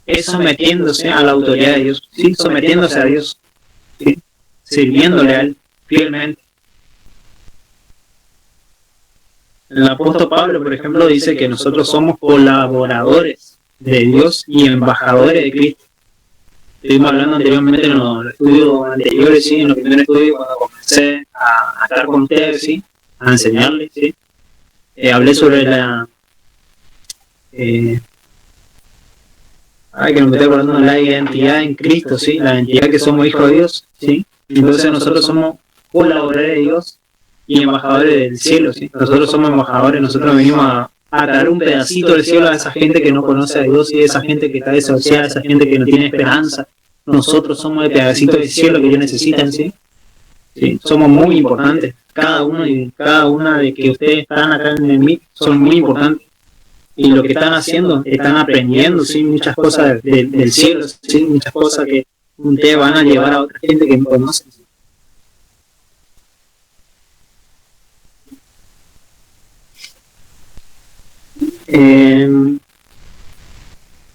es sometiéndose a la autoridad de Dios, ¿sí? Sometiéndose a Dios, ¿sí? Sirviéndole a Él fielmente. El apóstol Pablo, por ejemplo, dice que nosotros somos colaboradores de Dios y embajadores de Cristo. Estuvimos hablando anteriormente en los estudios anteriores, ¿sí? En los primeros estudios, cuando comencé a estar con ustedes, ¿sí? A enseñarles, ¿sí? Hablé sobre la... que no me estoy acordando de la identidad en Cristo, ¿sí? La identidad que somos hijos de Dios, ¿sí? Entonces nosotros somos colaboradores de Dios y embajadores del cielo, ¿sí? Nosotros somos embajadores, nosotros venimos a traer un pedacito del cielo a esa gente que no conoce a Dios y a esa gente que está desahuciada, a esa gente que no tiene esperanza. Nosotros somos el pedacito del cielo que ellos necesitan, ¿sí? ¿Sí? Somos muy importantes. Cada uno y cada una de que ustedes están acá en el MIT son muy importantes. Y lo que están haciendo, están aprendiendo, ¿sí? Muchas cosas del cielo, ¿sí? Muchas cosas que ustedes van a llevar a otra gente que no conocen, ¿sí?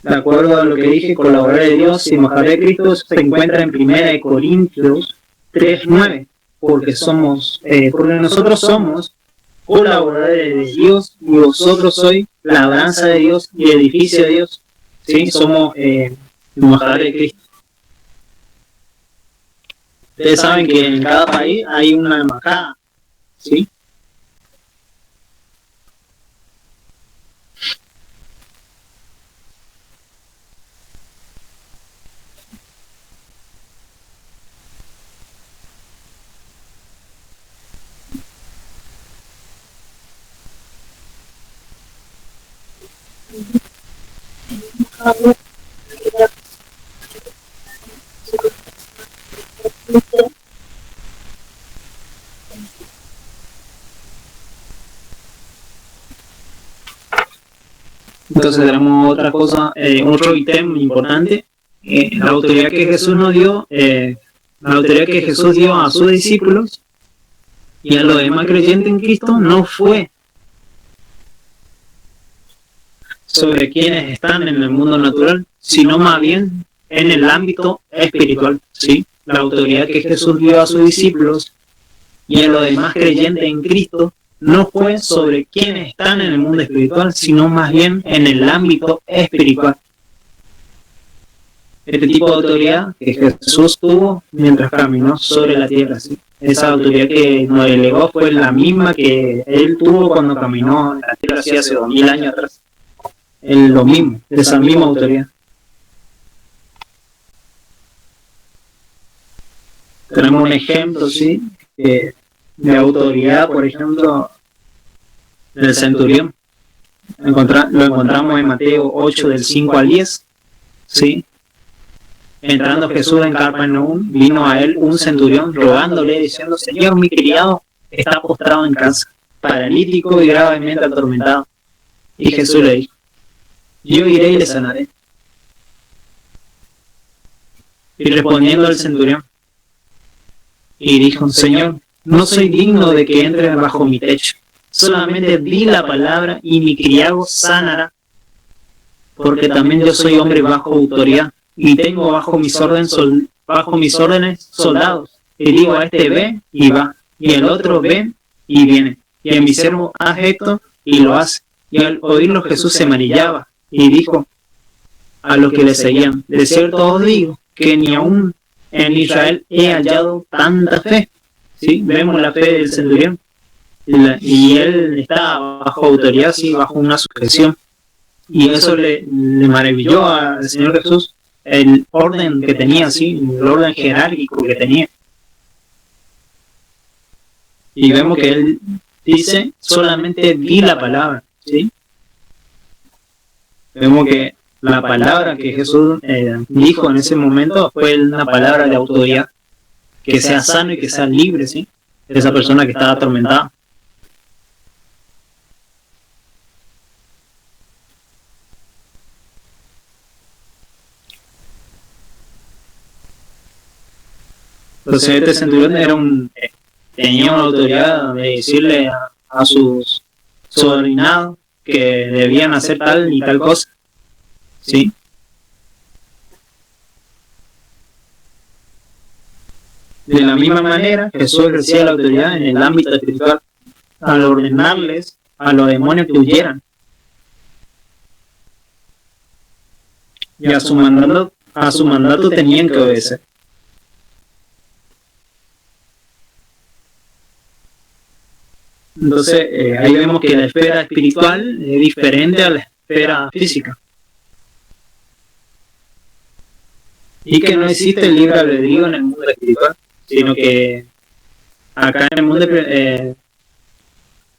De acuerdo a lo que dije, colaborar de Dios y embajador de Cristo se encuentra en 1 Corintios 3:9, porque nosotros somos colaboradores de Dios y vosotros sois labranza de Dios y edificio de Dios, ¿sí? Somos embajadores de Cristo. Ustedes saben que en cada país hay una embajada, ¿sí? Entonces tenemos otra cosa, otro ítem importante, la autoridad que Jesús nos dio, la autoridad que Jesús dio a sus discípulos y a los demás creyentes en Cristo no fue sobre quienes están en el mundo natural, sino más bien en el ámbito espiritual, ¿sí? La autoridad que Jesús dio a sus discípulos y a los demás creyentes en Cristo no fue sobre quienes están en el mundo espiritual, sino más bien en el ámbito espiritual. Este tipo de autoridad que Jesús tuvo mientras caminó sobre la tierra, ¿sí? Esa autoridad que nos delegó fue la misma que Él tuvo cuando caminó en la tierra hace 2000 años atrás. Lo mismo, esa misma autoridad. Tenemos un ejemplo, ¿sí? De autoridad, por ejemplo, del centurión. Lo encontramos en Mateo 8, del 5 al 10, ¿sí? Entrando Jesús en Capernaum, vino a él un centurión rogándole, diciendo: Señor, mi criado está postrado en casa, paralítico y gravemente atormentado. Y Jesús le dijo: yo iré y le sanaré. Y respondiendo el centurión, y dijo: Señor, no soy digno de que entre bajo mi techo, solamente di la palabra y mi criado sanará, porque también yo soy hombre bajo autoridad y tengo bajo mis órdenes soldados, y digo a este: ve y va, y el otro: ven y viene, y a mi siervo: haz esto, y lo hace. Y al oírlo Jesús se maravillaba y dijo a los que le seguían: de cierto os digo que ni aún en Israel he hallado tanta fe. ¿Sí? Vemos la fe del centurión. y él está bajo autoridad, sí, bajo una sujeción. Y eso le maravilló al Señor Jesús, el orden que tenía, sí, el orden jerárquico que tenía. Y vemos que él dice, solamente di la palabra, ¿sí? Vemos que la palabra que Jesús dijo en ese momento fue una palabra de autoridad, que sea sano y que sea libre, ¿sí? De esa persona que estaba atormentada. Entonces este centurión era tenía una autoridad de decirle a sus subordinados que debían hacer tal y tal cosa, ¿sí? De la misma manera, Jesús ejercía la autoridad en el ámbito espiritual al ordenarles a los demonios que huyeran. Y a su mandato tenían que obedecer. Entonces, ahí vemos que la esfera espiritual es diferente a la esfera física. Y que no existe el libre albedrío en el mundo espiritual, sino que acá en el mundo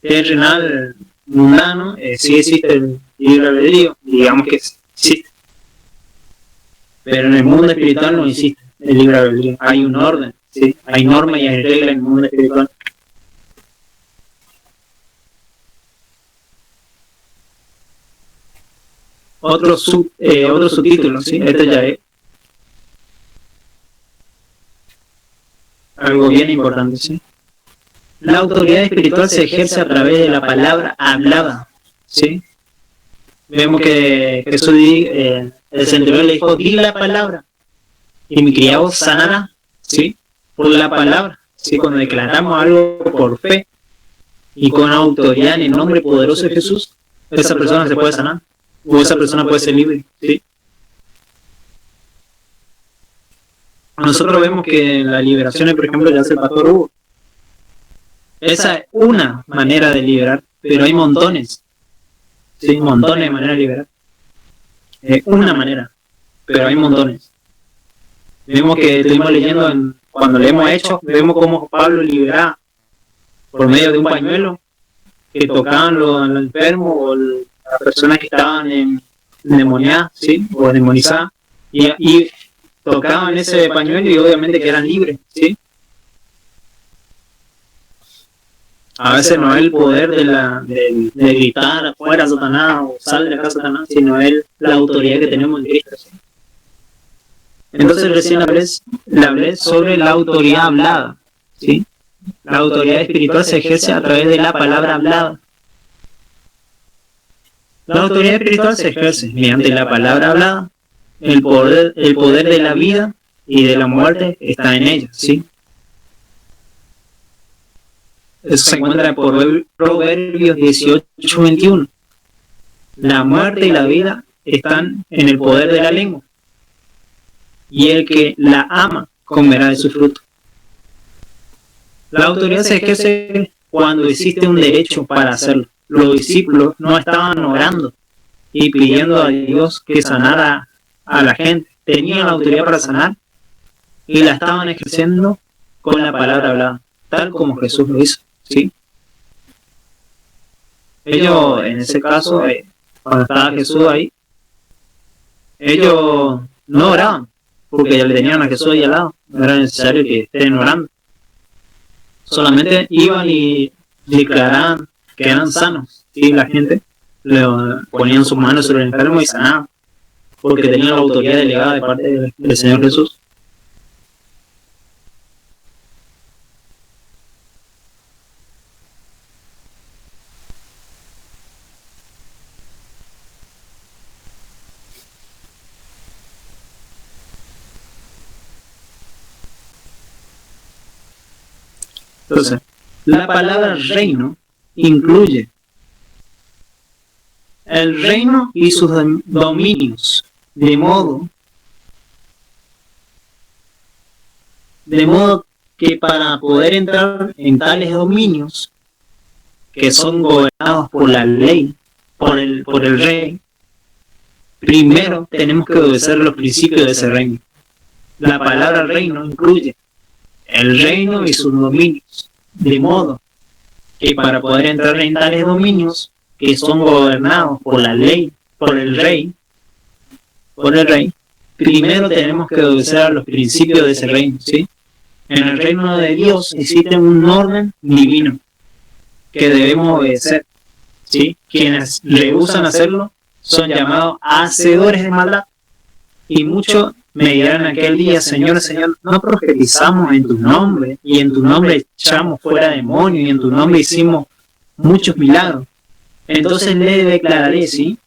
terrenal, mundano, sí existe el libre albedrío, digamos que existe. Pero en el mundo espiritual no existe el libre albedrío. Hay un orden, ¿sí? Hay normas y hay reglas en el mundo espiritual. Otro subtítulo, ¿sí? Este ya es algo bien importante, ¿sí? La autoridad espiritual se ejerce a través de la palabra hablada, ¿sí? Vemos que Jesús, el centurión le dijo, di la palabra, y mi criado sanará, ¿sí? Por la palabra, ¿sí? Cuando declaramos algo por fe y con autoridad en el nombre poderoso de Jesús, esa persona se puede sanar, o esa persona puede ser libre, ¿sí? Nosotros vemos que las liberaciones, por ejemplo, ya hace el pastor Hugo. Esa es una manera de liberar, pero hay montones. Sí, montones de maneras de liberar. Una manera, pero hay montones. Vemos que estuvimos leyendo, cuando le hemos hecho, vemos cómo Pablo liberaba por medio de un pañuelo que tocaban los enfermos o las personas que estaban endemoniadas, ¿sí? O demonizadas. Y tocaban ese pañuelo y obviamente que eran libres, ¿sí? A veces no es el poder de gritar afuera Satanás o sal de acá Satanás, sino es la autoridad que tenemos en Cristo, ¿sí? Entonces recién le hablé sobre la autoridad hablada, ¿sí? La autoridad espiritual se ejerce a través de la palabra hablada. La autoridad espiritual se ejerce mediante la palabra hablada. El poder de la vida y de la muerte está en ella, ¿sí? Eso se encuentra por Proverbios 18:21. La muerte y la vida están en el poder de la lengua, y el que la ama comerá de su fruto. La autoridad se ejerce cuando existe un derecho para hacerlo. Los discípulos no estaban orando y pidiendo a Dios que sanara a la gente. Tenían la autoridad para sanar y la estaban ejerciendo con la palabra hablada, tal como Jesús lo hizo, ¿sí? Ellos, en ese caso, cuando estaba Jesús ahí, ellos no oraban, porque ya le tenían a Jesús ahí al lado, no era necesario que estén orando. Solamente iban y declaraban que eran sanos, y la gente le ponían sus manos sobre el enfermo y sanaban, porque tenían la autoridad delegada de parte del Señor Jesús. Entonces, la palabra reino incluye el reino y sus dominios, de modo que para poder entrar en tales dominios que son gobernados por la ley, por el rey, primero tenemos que obedecer los principios de ese reino. La palabra reino incluye el reino y sus dominios, de modo que para poder entrar en tales dominios que son gobernados por la ley, por el rey, primero tenemos que obedecer a los principios de ese reino, ¿sí? En el reino de Dios existe un orden divino que debemos obedecer, ¿sí? Quienes rehúsan hacerlo son llamados hacedores de maldad. Y muchos me dirán aquel día: Señor, Señor, no profetizamos en tu nombre, y en tu nombre echamos fuera demonios, y en tu nombre hicimos muchos milagros. Entonces le declararé, ¿sí?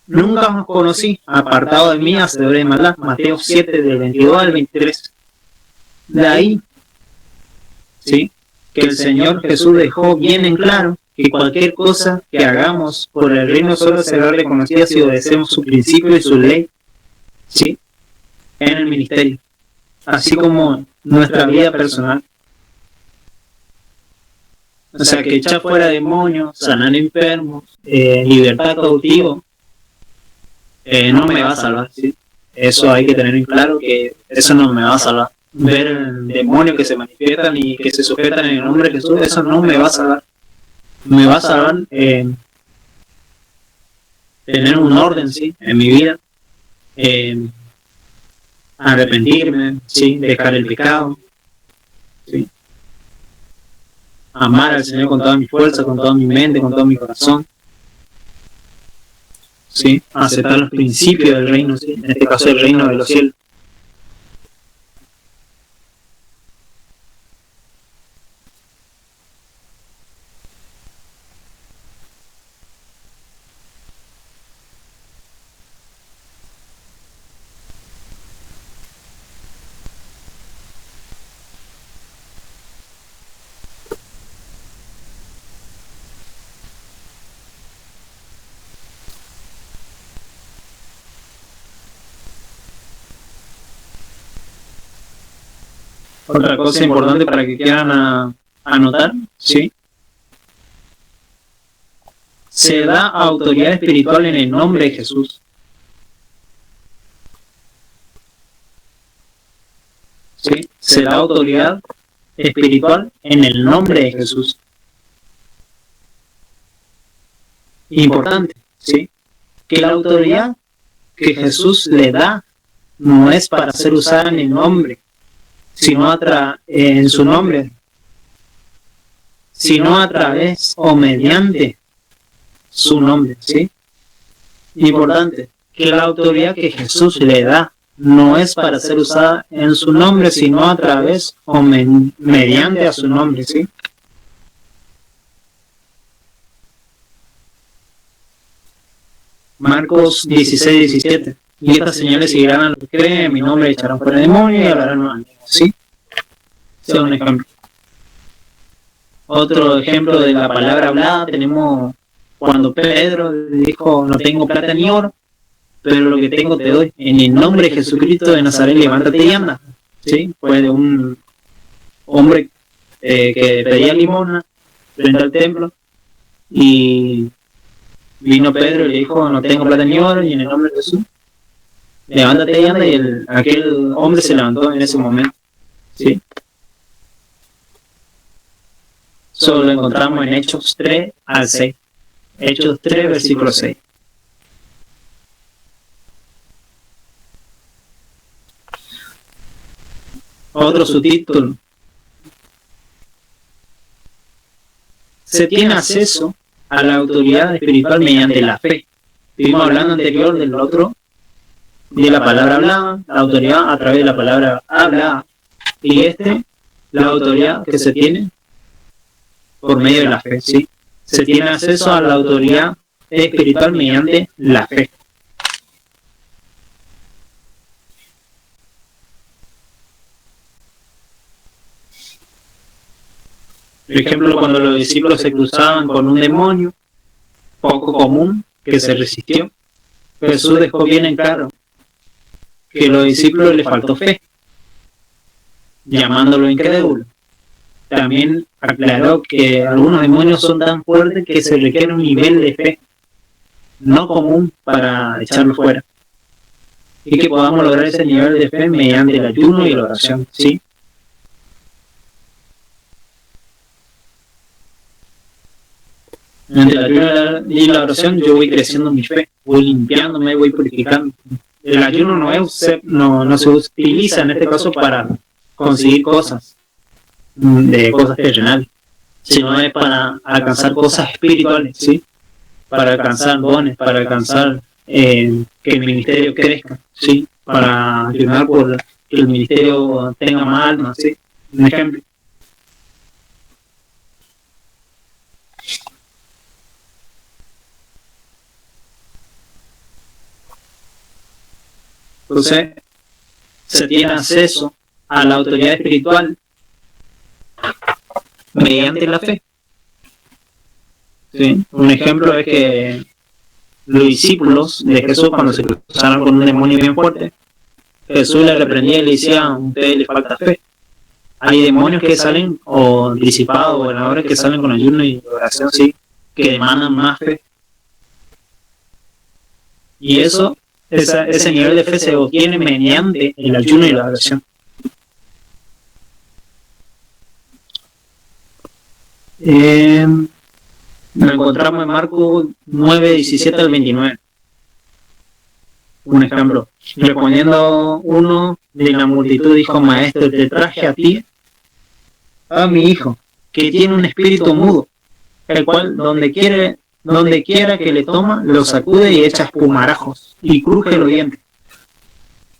Nunca os conocí, apartado de mí, hacedores de maldad. Mateo 7, del 22 al 23. De ahí, ¿sí?, que el Señor Jesús dejó bien en claro que cualquier cosa que hagamos por el reino solo será reconocida si obedecemos su principio y su ley, ¿sí?, en el ministerio, así como nuestra vida personal. O sea, que echar fuera demonios, sanar enfermos, libertar cautivos, no me va a salvar, ¿sí? Eso hay que tener en claro, que eso no me va a salvar. Ver demonios que se manifiestan y que se sujetan en el nombre de Jesús, eso no me va a salvar. Me va a salvar tener un orden, ¿sí?, en mi vida, arrepentirme, ¿sí?, dejar el pecado, ¿sí?, amar al Señor con toda mi fuerza, con toda mi mente, con todo mi corazón, ¿sí?, aceptar los principios del reino, ¿sí?, en este caso el reino de los cielos. Otra cosa importante para que quieran anotar, ¿sí?, se da autoridad espiritual en el nombre de Jesús. ¿Sí? Se da autoridad espiritual en el nombre de Jesús. Importante, ¿sí?, que la autoridad que Jesús le da no es para ser usada en el nombre, sino en su nombre, sino a través o mediante su nombre, ¿sí? Importante, que la autoridad que Jesús le da no es para ser usada en su nombre, sino a través o mediante a su nombre, ¿sí? Marcos 16:17. Y estas señales seguirán a los que creen en mi nombre, echarán fuera demonios y hablarán nuevas lenguas, ¿sí? Ese es un ejemplo. Otro ejemplo de la palabra hablada tenemos cuando Pedro dijo: no tengo plata ni oro, pero lo que tengo te doy. En el nombre de Jesucristo de Nazaret, levántate y anda, ¿sí? Fue de un hombre que pedía limosna frente al templo, y vino Pedro y le dijo: no tengo plata ni oro, y en el nombre de Jesús, levántate y anda, y aquel hombre se levantó en ese momento, ¿sí? Eso lo encontramos en Hechos 3 al 6. Hechos 3, versículo 6. Otro subtítulo: se tiene acceso a la autoridad espiritual mediante la fe. Estuvimos hablando anterior del otro, de la palabra hablada, la autoridad a través de la palabra hablada, y la autoridad que se tiene por medio de la fe, ¿sí? Se tiene acceso a la autoridad espiritual mediante la fe. Por ejemplo, cuando los discípulos se cruzaban con un demonio poco común que se resistió, Jesús dejó bien en claro que a los discípulos les faltó fe, llamándolo incrédulo. también aclaró que algunos demonios son tan fuertes que se requiere un nivel de fe no común para echarlo fuera. Y que podamos lograr ese nivel de fe mediante el ayuno y la oración, ¿sí? Mediante el ayuno y la oración yo voy creciendo mi fe, voy limpiándome, voy purificando. El ayuno no se utiliza en este caso para conseguir cosas, de cosas terrenales, sino es para alcanzar cosas espirituales, ¿sí? Para alcanzar dones, para alcanzar que el ministerio crezca, ¿sí? Para ayudar por que el ministerio tenga más almas, ¿sí? Un ejemplo. Entonces, se tiene acceso a la autoridad espiritual mediante la fe. ¿Sí? Un ejemplo es que los discípulos de Jesús, cuando se cruzaron con un demonio bien fuerte, Jesús le reprendía y le decía: a ustedes les falta fe. Hay demonios que salen, o disipados, o ganadores que salen con ayuno y oración, sí, que demandan más fe. Y ese nivel de fe se obtiene mediante el ayuno y la oración. Lo encontramos en Marcos 9, 17 al 29. Un ejemplo. Respondiendo uno de la multitud, dijo: Maestro, te traje a ti, a mi hijo, que tiene un espíritu mudo, el cual donde quiera que le toma, lo sacude y echa espumarajos, y cruje los dientes,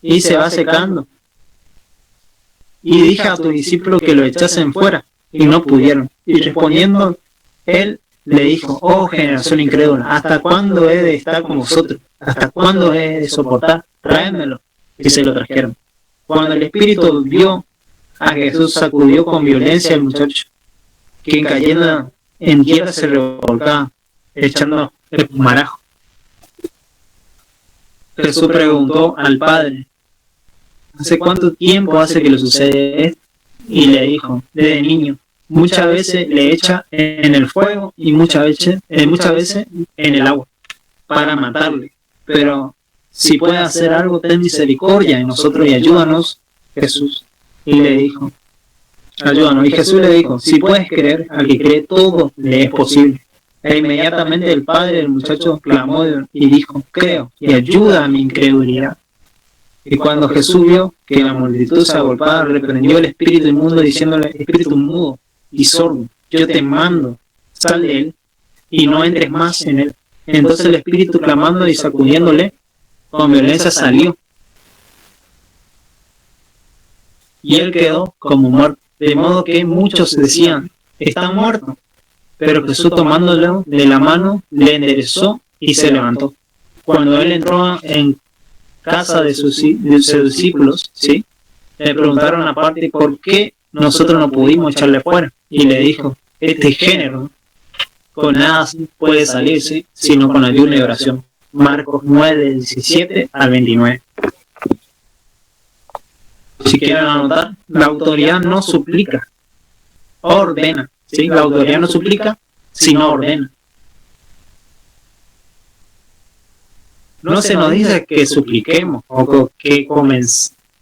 y se va secando. Y dije a tu discípulo que lo echasen fuera, y no pudieron. Y respondiendo él, le dijo: oh generación incrédula, ¿hasta cuándo he de estar con vosotros? ¿Hasta cuándo he de soportar? Tráemelo. Y se lo trajeron. Cuando el espíritu vio a Jesús, sacudió con violencia al muchacho, quien cayendo en tierra se revolcaba, echando espumarajos. Jesús preguntó al padre: ¿hace cuánto tiempo hace que le sucede esto? Y le dijo: desde niño. Muchas veces le echa en el fuego y muchas veces en el agua para matarle. Pero si puede hacer algo, ten misericordia de nosotros y ayúdanos, Jesús. Y le dijo: ayúdanos. Y Jesús le dijo: si puedes creer, al que cree todo le es posible. E inmediatamente el padre del muchacho clamó y dijo: creo, y ayuda a mi incredulidad. Y cuando Jesús vio que la multitud se agolpaba, reprendió el espíritu inmundo, diciéndole: espíritu mudo y sordo, yo te mando, sal de él y no entres más en él. Entonces el espíritu, clamando y sacudiéndole con violencia, salió, y él quedó como muerto, de modo que muchos decían: está muerto. Pero Jesús, tomándolo de la mano, le enderezó y se levantó. Cuando él entró en casa de sus discípulos, ¿sí?, le preguntaron aparte por qué nosotros no pudimos echarle fuera. Y le dijo: este género con nada puede salirse, sino con ayuno y oración. Marcos 9, 17 al 29. Si quieren anotar, la autoridad no suplica, ordena. ¿Sí? La autoridad no suplica, sino ordena. No se nos dice que supliquemos o que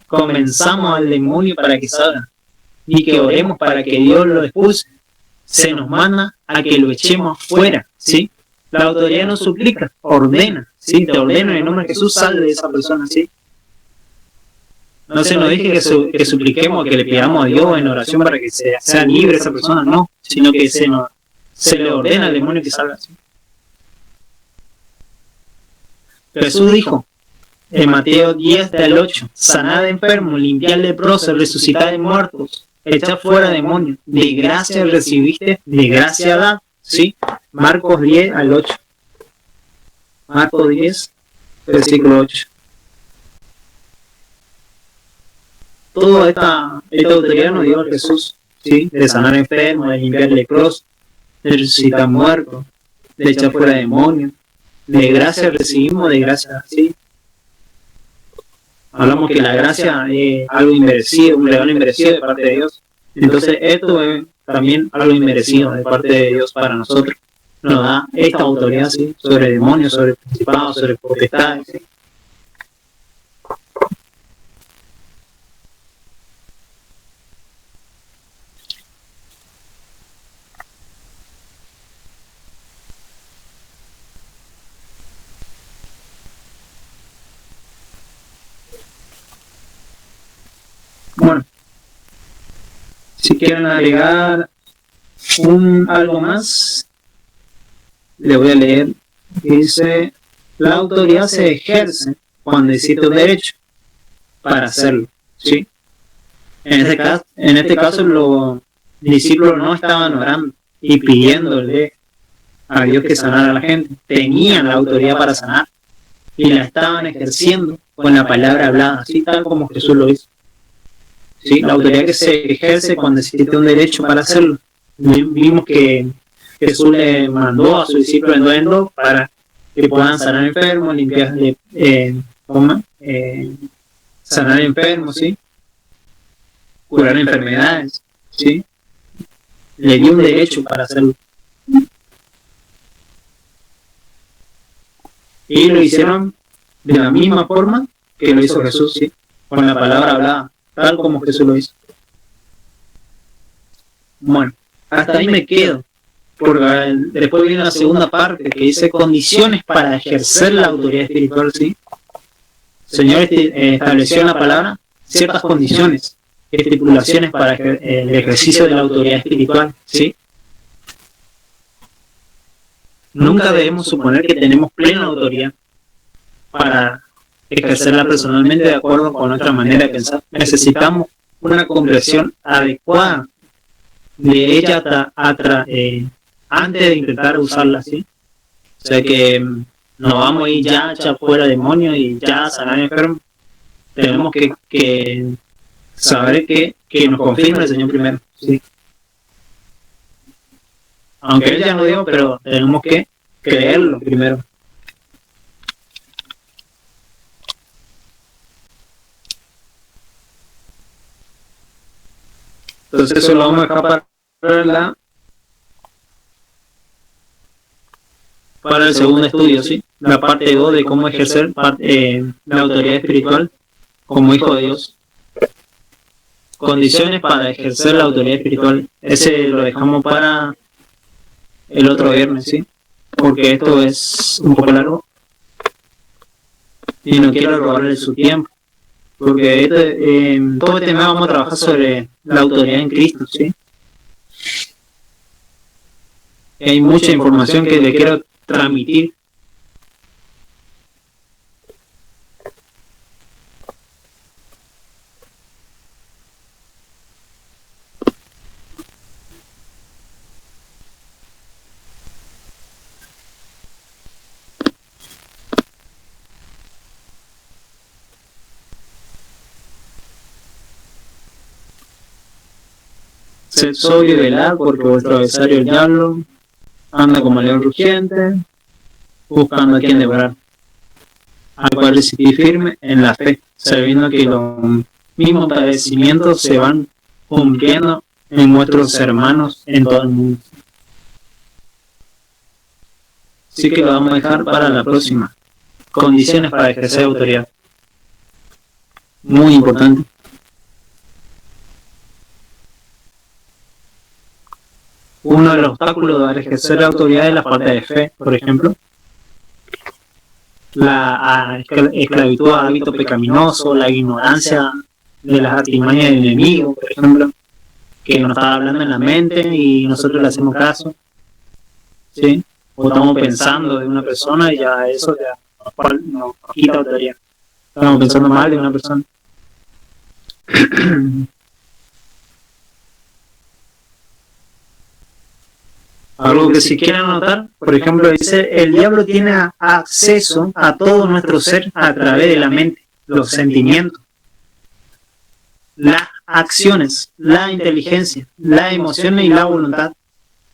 comenzamos al demonio para que salga, ni que oremos para que Dios lo expulse. Se nos manda a que lo echemos fuera, ¿sí? La autoridad no suplica, ordena, ¿sí? Te ordeno en el nombre de Jesús, sal de esa persona, ¿sí? No se nos dice que supliquemos, que le pidamos a Dios en oración para que sea libre esa persona, no, sino que se le ordena al demonio que salga, ¿sí? Jesús dijo en Mateo 10 del 8: sanad enfermos, limpiad leprosos, resucitad de muertos, echad fuera demonios. De gracia recibiste, de gracia da, ¿sí? Marcos 10 al 8. Marcos 10, versículo 8. Toda esta autoridad nos dio Jesús, ¿sí? De sanar enfermos, de limpiar leprosos, de resucitar muertos, de echar fuera demonios. De gracia recibimos, de gracia, ¿sí? Hablamos que la gracia es algo inmerecido, un regalo inmerecido de parte de Dios. Entonces esto es también algo inmerecido de parte de Dios para nosotros. Nos da esta autoridad, ¿sí? Sobre demonios, sobre principados, sobre potestades, ¿sí? Bueno, si quieren agregar algo más, le voy a leer. Dice, la autoridad se ejerce cuando existe un derecho para hacerlo, ¿sí? En este caso los discípulos no estaban orando y pidiéndole a Dios que sanara a la gente. Tenían la autoridad para sanar y la estaban ejerciendo con la palabra hablada, así tal como Jesús lo hizo. ¿Sí? La autoridad que se ejerce cuando existe un derecho para hacerlo. Vimos que Jesús le mandó a sus discípulos en dos para que puedan sanar enfermos, limpiar, sanar enfermos, ¿sí? Curar enfermedades, ¿sí? Le dio un derecho para hacerlo. Y lo hicieron de la misma forma que lo hizo Jesús, ¿sí? Con la palabra hablada, tal como Jesús lo hizo. Bueno, hasta ahí me quedo, porque después viene la segunda parte que dice condiciones para ejercer la autoridad espiritual, ¿sí? El Señor estableció en la palabra ciertas condiciones, estipulaciones para el ejercicio de la autoridad espiritual, ¿sí? Nunca debemos suponer que tenemos plena autoridad para ejercerla personalmente de acuerdo con nuestra manera de pensar. Necesitamos una comprensión adecuada de ella antes de intentar usarla, ¿sí? O sea que no vamos a ir ya a echar fuera demonios y ya a sanar enfermos. Tenemos que saber que nos confirma el Señor primero, ¿sí? Aunque Él ya lo dijo, pero tenemos que creerlo primero. Entonces eso lo vamos a dejar para el segundo estudio, ¿sí? La parte 2 de cómo ejercer la autoridad espiritual como hijo de Dios. Condiciones para ejercer la autoridad espiritual. Ese lo dejamos para el otro viernes, ¿sí? Porque esto es un poco largo y no quiero robarle su tiempo. Porque todo este mes vamos a trabajar sobre la autoridad en Cristo, ¿sí? Hay mucha información que le quiero transmitir. Sed sobrio y velad, porque vuestro adversario el diablo anda como león rugiente, buscando a quien devorar, al cual resistí firme en la fe, sabiendo que los mismos padecimientos se van cumpliendo en vuestros hermanos en todo el mundo. Así que lo vamos a dejar para la próxima. Condiciones para ejercer autoridad. Muy importante. Uno de los obstáculos para ejercer la autoridad es la falta de fe, por ejemplo. La esclavitud a hábito pecaminoso, la ignorancia de las artimañas del enemigo, por ejemplo, que nos está hablando en la mente y nosotros le hacemos caso, ¿sí? O estamos pensando de una persona y ya eso ya nos quita autoridad. Estamos pensando mal de una persona. Algo que si quieren anotar, por ejemplo, dice, el diablo tiene acceso a todo nuestro ser a través de la mente, los sentimientos, las acciones, la inteligencia, las emociones y la voluntad.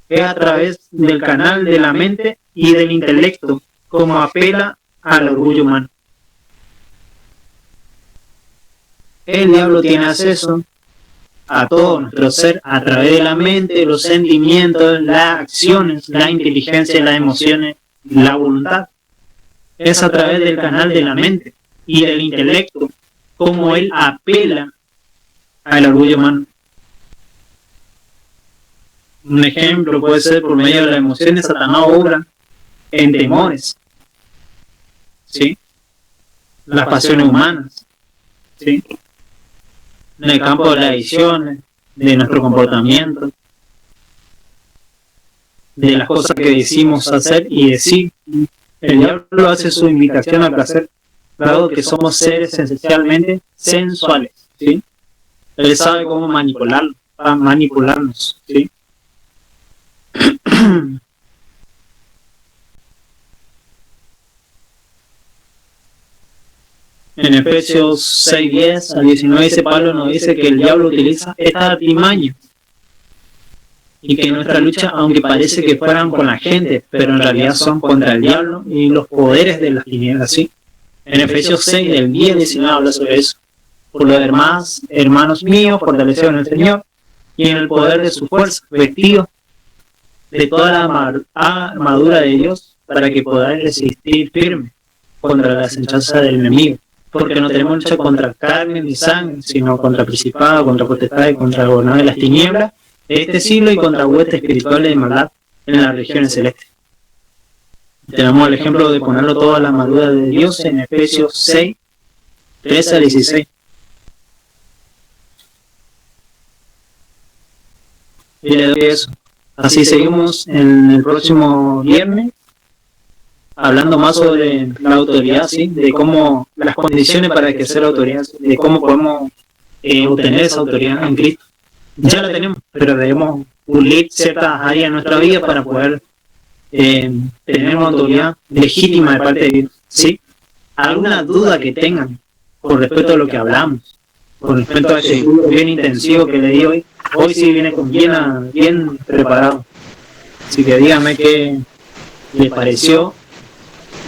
Es a través del canal de la mente y del intelecto, como apela al orgullo humano. El diablo tiene acceso a todo nuestro ser a través de la mente, los sentimientos, las acciones, la inteligencia, las emociones, la voluntad. Es a través del canal de la mente y del intelecto como él apela al orgullo humano. Un ejemplo puede ser por medio de las emociones. Satanás obra en temores, ¿sí? Las pasiones humanas, ¿sí? En el campo de las adicciones, de nuestro comportamiento, de las cosas que decimos hacer y decir. El diablo hace su invitación al placer, dado que somos seres esencialmente sensuales, ¿sí? Él sabe cómo manipularlo, para manipularnos, ¿sí? En Efesios 6:10 al 19 dice Pablo, nos dice que el diablo utiliza esta artimaña y que nuestra lucha, aunque parece que fueran con la gente, pero en realidad son contra el diablo y los poderes de las tinieblas, ¿sí? En Efesios 6 del 10 al 19 habla sobre eso. Por lo demás, hermanos míos, fortaleceos en el Señor y en el poder de su fuerza, vestidos de toda la armadura de Dios, para que podáis resistir firme contra la acechanza del enemigo. Porque no tenemos lucha contra carne ni sangre, sino contra principados, contra potestades, contra gobernadores de las tinieblas de este siglo y contra huestes espirituales de maldad en las regiones celestes. Tenemos el ejemplo de ponerlo todo a la armadura de Dios en Efesios 6, 13 al 16. Y le doy eso. Así seguimos en el próximo viernes, hablando más sobre la autoridad, ¿sí? De cómo las condiciones para ejercer la autoridad, de cómo podemos obtener esa autoridad en Cristo. Ya la tenemos, pero debemos pulir ciertas áreas de nuestra vida para poder tener una autoridad legítima de parte de Dios, ¿sí? Alguna duda que tengan con respecto a lo que hablamos, con respecto a ese estudio bien intensivo que le di hoy sí viene con bien preparado. Así que díganme qué les pareció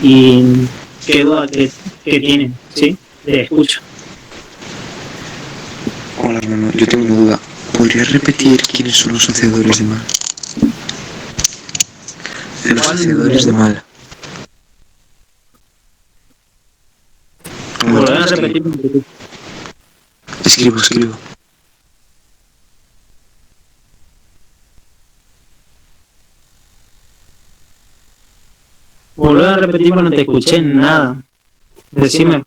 y qué duda que tienen, ¿sí? Les escucho. Hola hermano, yo tengo una duda. ¿Podrías repetir quiénes son los hacedores de mal? Los hacedores de mal. ¿Volver a repetir? Escribo. Volver a repetir, pero no te escuché nada. Decime.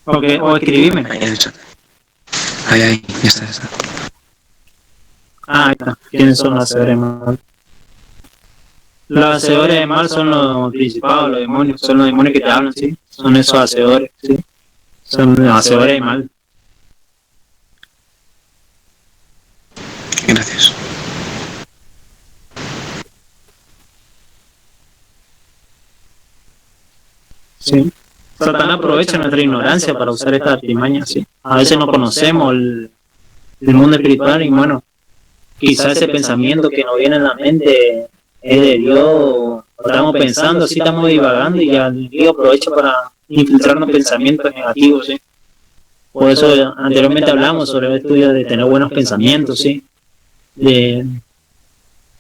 O escribime. Ahí, ya está. Ahí está. ¿Quiénes son los hacedores de mal? Los hacedores de mal son los principados, los demonios. Son los demonios que te hablan, ¿sí? Son esos hacedores, ¿sí? Son los hacedores de mal. Gracias. Sí. Satanás aprovecha nuestra ignorancia para usar esta artimaña, ¿sí? A veces no conocemos el mundo espiritual y bueno, quizás ese pensamiento que nos viene en la mente es de Dios, estamos pensando, así estamos divagando y el Dios aprovecha para infiltrarnos pensamientos negativos, ¿sí? Por eso anteriormente hablamos sobre el estudio de tener buenos pensamientos, ¿sí?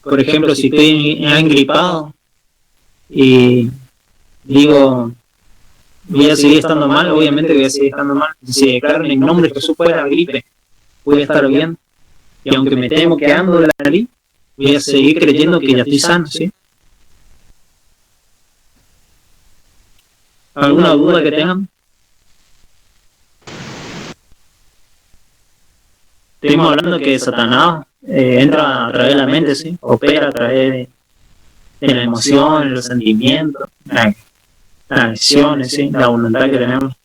Por ejemplo, si estoy engripado y digo, voy a seguir estando mal, obviamente voy a seguir estando mal. Si declaro en el nombre de Jesús fuera gripe, voy a estar bien. Y aunque me esté moqueando de la nariz, voy a seguir creyendo que ya estoy sano, ¿sí? ¿Alguna duda que tengan? Estuvimos hablando que Satanás entra a través de la mente, ¿sí? Opera a través de la emoción, los sentimientos, las acciones, ¿sí? La voluntad que tenemos.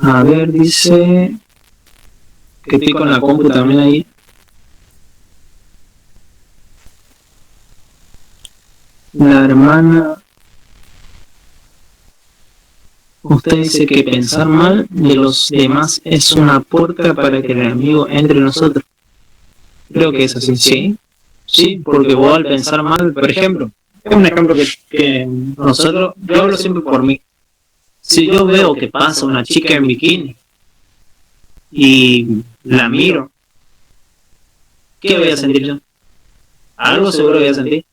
A ver, dice que estoy con la compu también ahí. La hermana Usted dice que pensar mal de los demás es una puerta para que el enemigo entre en nosotros. Creo que es así, sí. Sí, porque vos al pensar mal, por ejemplo, es un ejemplo que nosotros, yo hablo siempre por mí. Si yo veo que pasa una chica en bikini y la miro, ¿qué voy a sentir yo? Algo seguro voy a sentir.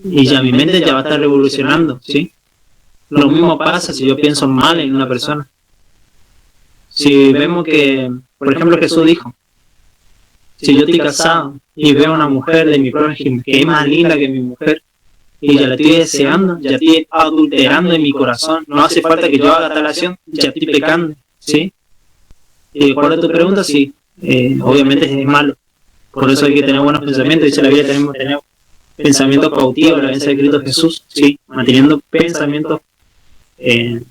Y ya mi mente ya va a estar revolucionando, ¿sí? Lo mismo pasa si yo pienso mal en una persona. Si vemos que, por ejemplo, Jesús dijo, si yo estoy casado y veo a una mujer de mi prójimo que es más linda que mi mujer y ya la estoy deseando, ya estoy adulterando en mi corazón, no hace falta que yo haga tal acción, ya estoy pecando, ¿sí? Y de acuerdo a tu pregunta, sí, obviamente es malo. Por eso hay que tener buenos pensamientos. Dice la Biblia, tenemos que tener pensamientos cautivos, la herencia de Cristo Jesús, ¿sí? Manteniendo pensamientos en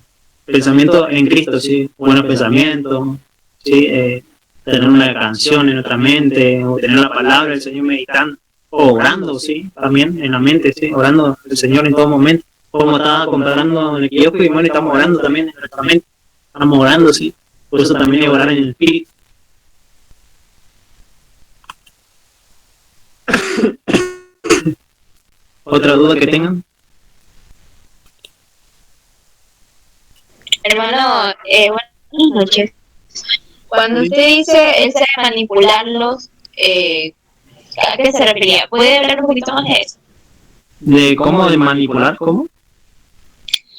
Cristo, ¿sí? Buenos pensamientos, ¿sí? Tener una canción en nuestra mente, o tener la palabra del Señor meditando, o orando, ¿sí? También en la mente, ¿sí? Orando al Señor en todo momento. Como estaba comparando en el kiosco, y bueno, estamos orando también en nuestra mente. Estamos orando, ¿sí? Por eso también es orar en el Espíritu. ¿Otra duda que tengan? Hermano, buenas noches. Cuando usted dice ese de manipularlos, ¿a qué se refería? ¿Puede hablar un poquito más de eso? ¿De cómo? ¿De manipular? ¿Cómo?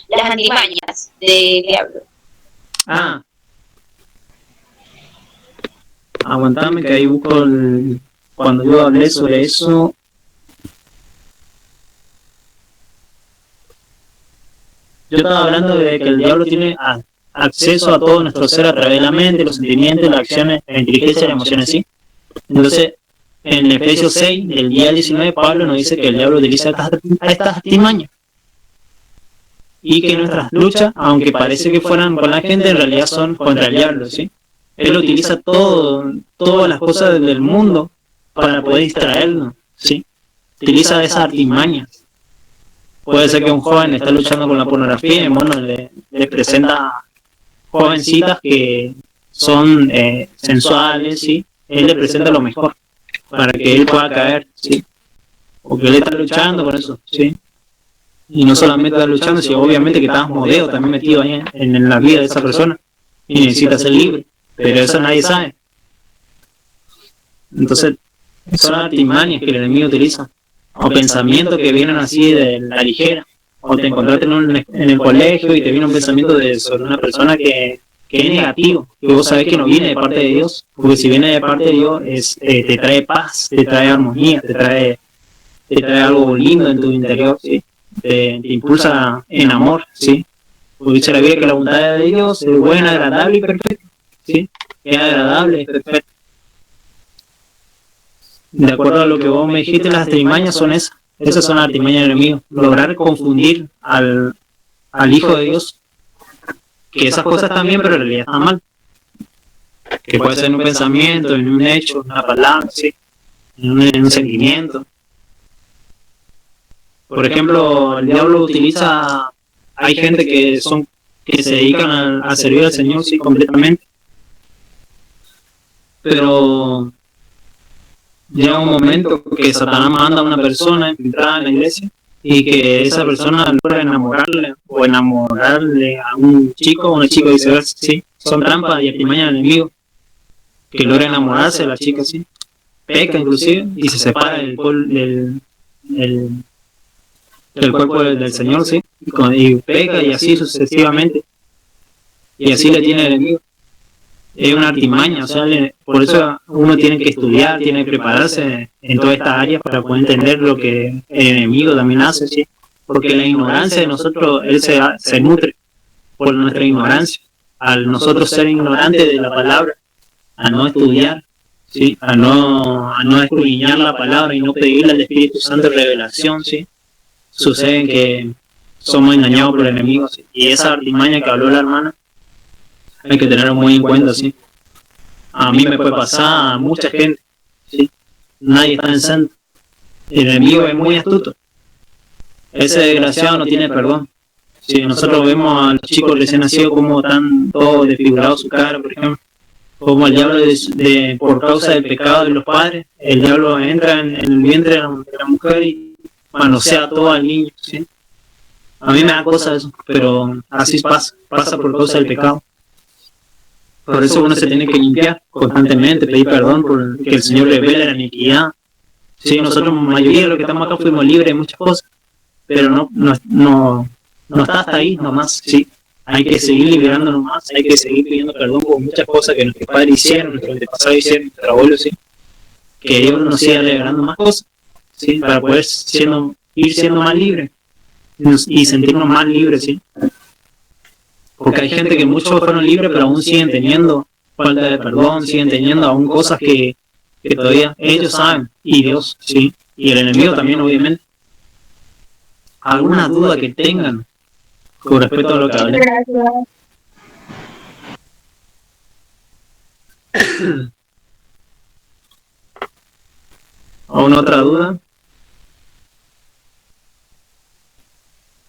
Las antimañas del diablo. Aguantame que ahí busco cuando yo hablé sobre eso. Yo estaba hablando de que el diablo tiene acceso a todo nuestro ser a través de la mente, los sentimientos, las acciones, la inteligencia, las emociones, ¿sí? Entonces, en Efesios 6, del día 19, Pablo nos dice que el diablo utiliza estas artimañas. Y que nuestras luchas, aunque parece que fueran con la gente, en realidad son contra el diablo, ¿sí? Él utiliza todas las cosas del mundo para poder distraernos, ¿sí? Utiliza esas artimañas. Puede ser que un joven está luchando con la pornografía y bueno, le presenta jovencitas que son sensuales, ¿sí? Él le presenta lo mejor para que él pueda caer, ¿sí? Porque él está luchando con eso, ¿sí? Y no solamente está luchando, sino obviamente que está modelo también metido ahí en la vida de esa persona y necesita ser libre, pero eso nadie sabe. Entonces, son artimañas que el enemigo utiliza, o pensamientos que vienen así de la ligera, o te encontraste en el colegio y te viene un pensamiento sobre una persona que es negativo, que vos sabés que no viene de parte de Dios, porque si viene de parte de Dios te trae paz, te trae armonía, te trae algo lindo en tu interior, ¿sí? Te impulsa en amor, ¿sí? Porque dice la Biblia que la voluntad de Dios es buena, agradable y perfecta, ¿sí? Es agradable, es perfecta. De acuerdo a lo que vos me dijiste, las artimañas son esas. Esas son las artimañas del enemigo. Lograr confundir al Hijo de Dios. Que esas cosas están bien, pero en realidad están mal. Que puede ser en un pensamiento, en un hecho, en una palabra, ¿sí? En un sentimiento. Por ejemplo, el diablo utiliza... Hay gente que se dedican a servir al Señor, sí, completamente. Pero... llega un momento que Satanás manda a una persona infiltrada en la iglesia y que esa persona logra enamorarle a un chico o una chica, viceversa, ¿sí? Son trampas y artimañas del enemigo que logra enamorarse de la chica, ¿sí? Peca inclusive y se separa del cuerpo del Señor, ¿sí? Y peca y así sucesivamente y así le tiene el enemigo. Es una artimaña, o sea, por eso uno tiene que estudiar, tiene que prepararse en todas estas áreas para poder entender lo que el enemigo también hace, ¿sí? Porque la ignorancia de nosotros, él se nutre por nuestra ignorancia, al nosotros ser ignorantes de la palabra, a no estudiar, ¿sí? A no escudriñar la palabra y no pedirle al Espíritu Santo revelación, ¿sí? Sucede que somos engañados por el enemigo, ¿sí? Y esa artimaña que habló la hermana, hay que tenerlo muy en cuenta, ¿sí? A mí me puede pasar, a mucha gente, ¿sí? Nadie está en santo. El enemigo es muy astuto. Ese desgraciado no tiene perdón. Si nosotros vemos a los chicos recién nacidos como están todos desfigurados su cara, por ejemplo, como el diablo por causa del pecado de los padres, el diablo entra en el vientre de la mujer y manosea todo al niño, ¿sí? A mí me da cosa eso, pero así pasa por causa del pecado. Por eso uno se tiene que limpiar constantemente, pedir perdón por que el Señor revele la iniquidad. Sí, nosotros, la mayoría de los que estamos acá, fuimos libres de muchas cosas, pero no está hasta ahí nomás, sí. Hay que seguir liberándonos más, hay que seguir pidiendo perdón por muchas cosas que nuestros padres hicieron, nuestros antepasados hicieron, nuestros abuelos, sí. Que Dios nos siga regalando más cosas, sí, para poder ir siendo más libres y sentirnos más libres, sí. Porque hay gente que muchos fueron libres, pero aún siguen teniendo falta de perdón, siguen teniendo aún cosas que todavía ellos saben, y Dios, sí, y el enemigo también, obviamente. ¿Alguna duda que tengan con respecto a lo que hablé? ¿Alguna otra duda?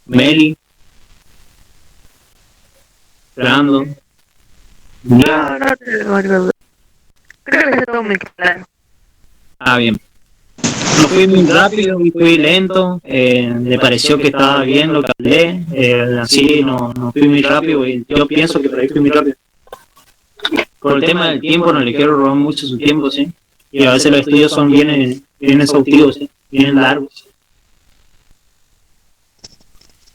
Meli, Fernando. No tengo duda. Creo que está todo muy claro. Ah, bien. No fui muy rápido y fui lento. Le pareció que estaba bien lo que hablé. Así no fui muy rápido y yo pienso que por ahí fui muy rápido. Por el tema del tiempo no le quiero robar mucho su tiempo, ¿sí? Y a veces los estudios son bien exhaustivos, ¿sí? Bien largos.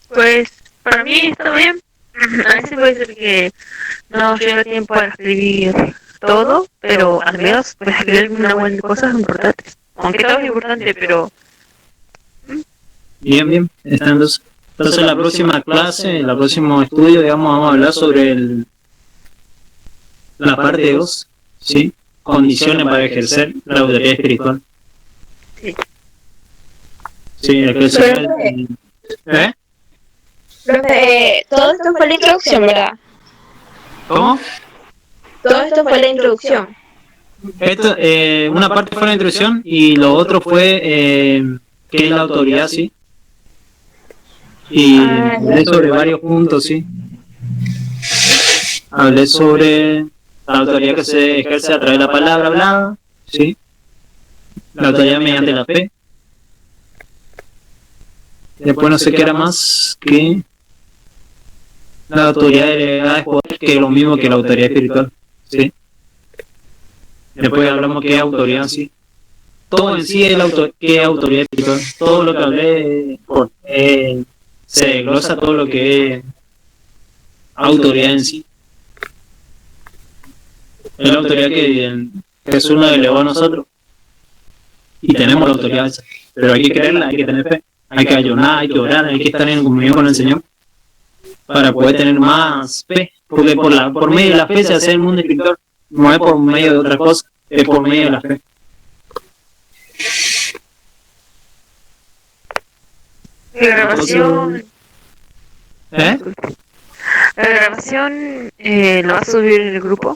Pues para mí está bien. A veces puede ser que no llega tiempo para escribir todo, pero al menos pues escribir una buena cosa es importante. Aunque todo es importante, pero Bien. Entonces la próxima clase, el próximo estudio, digamos, vamos a hablar sobre la parte 2, ¿sí? Condiciones para ejercer la autoridad espiritual. sí. Sí, ¿eh? Profe, todo esto fue la introducción, ¿verdad? ¿Cómo? Todo esto fue la introducción. Esto, una parte fue la introducción y lo otro fue qué es la autoridad, ¿sí? Y hablé sobre varios puntos, ¿sí? Hablé sobre la autoridad que se ejerce a través de la palabra hablada, ¿sí? La autoridad mediante la fe. Después no sé qué era más que la autoridad delegada de poder, que es lo mismo que la autoridad espiritual, ¿sí? Después hablamos qué es autoridad, ¿sí? Todo en sí es qué es autoridad espiritual. Todo lo que hablé se desglosa todo lo que es autoridad en sí. Es la autoridad que Jesús nos elevó a nosotros. Y tenemos la autoridad esa. Pero hay que creerla, hay que tener fe. Hay que ayunar, hay que orar, hay que estar en comunión con el Señor para poder tener más fe. Porque por medio de la fe se hace el mundo espiritual. No es por medio de otra cosa, es por medio de la fe. La grabación, ¿Eh? la grabación lo va a subir en el grupo.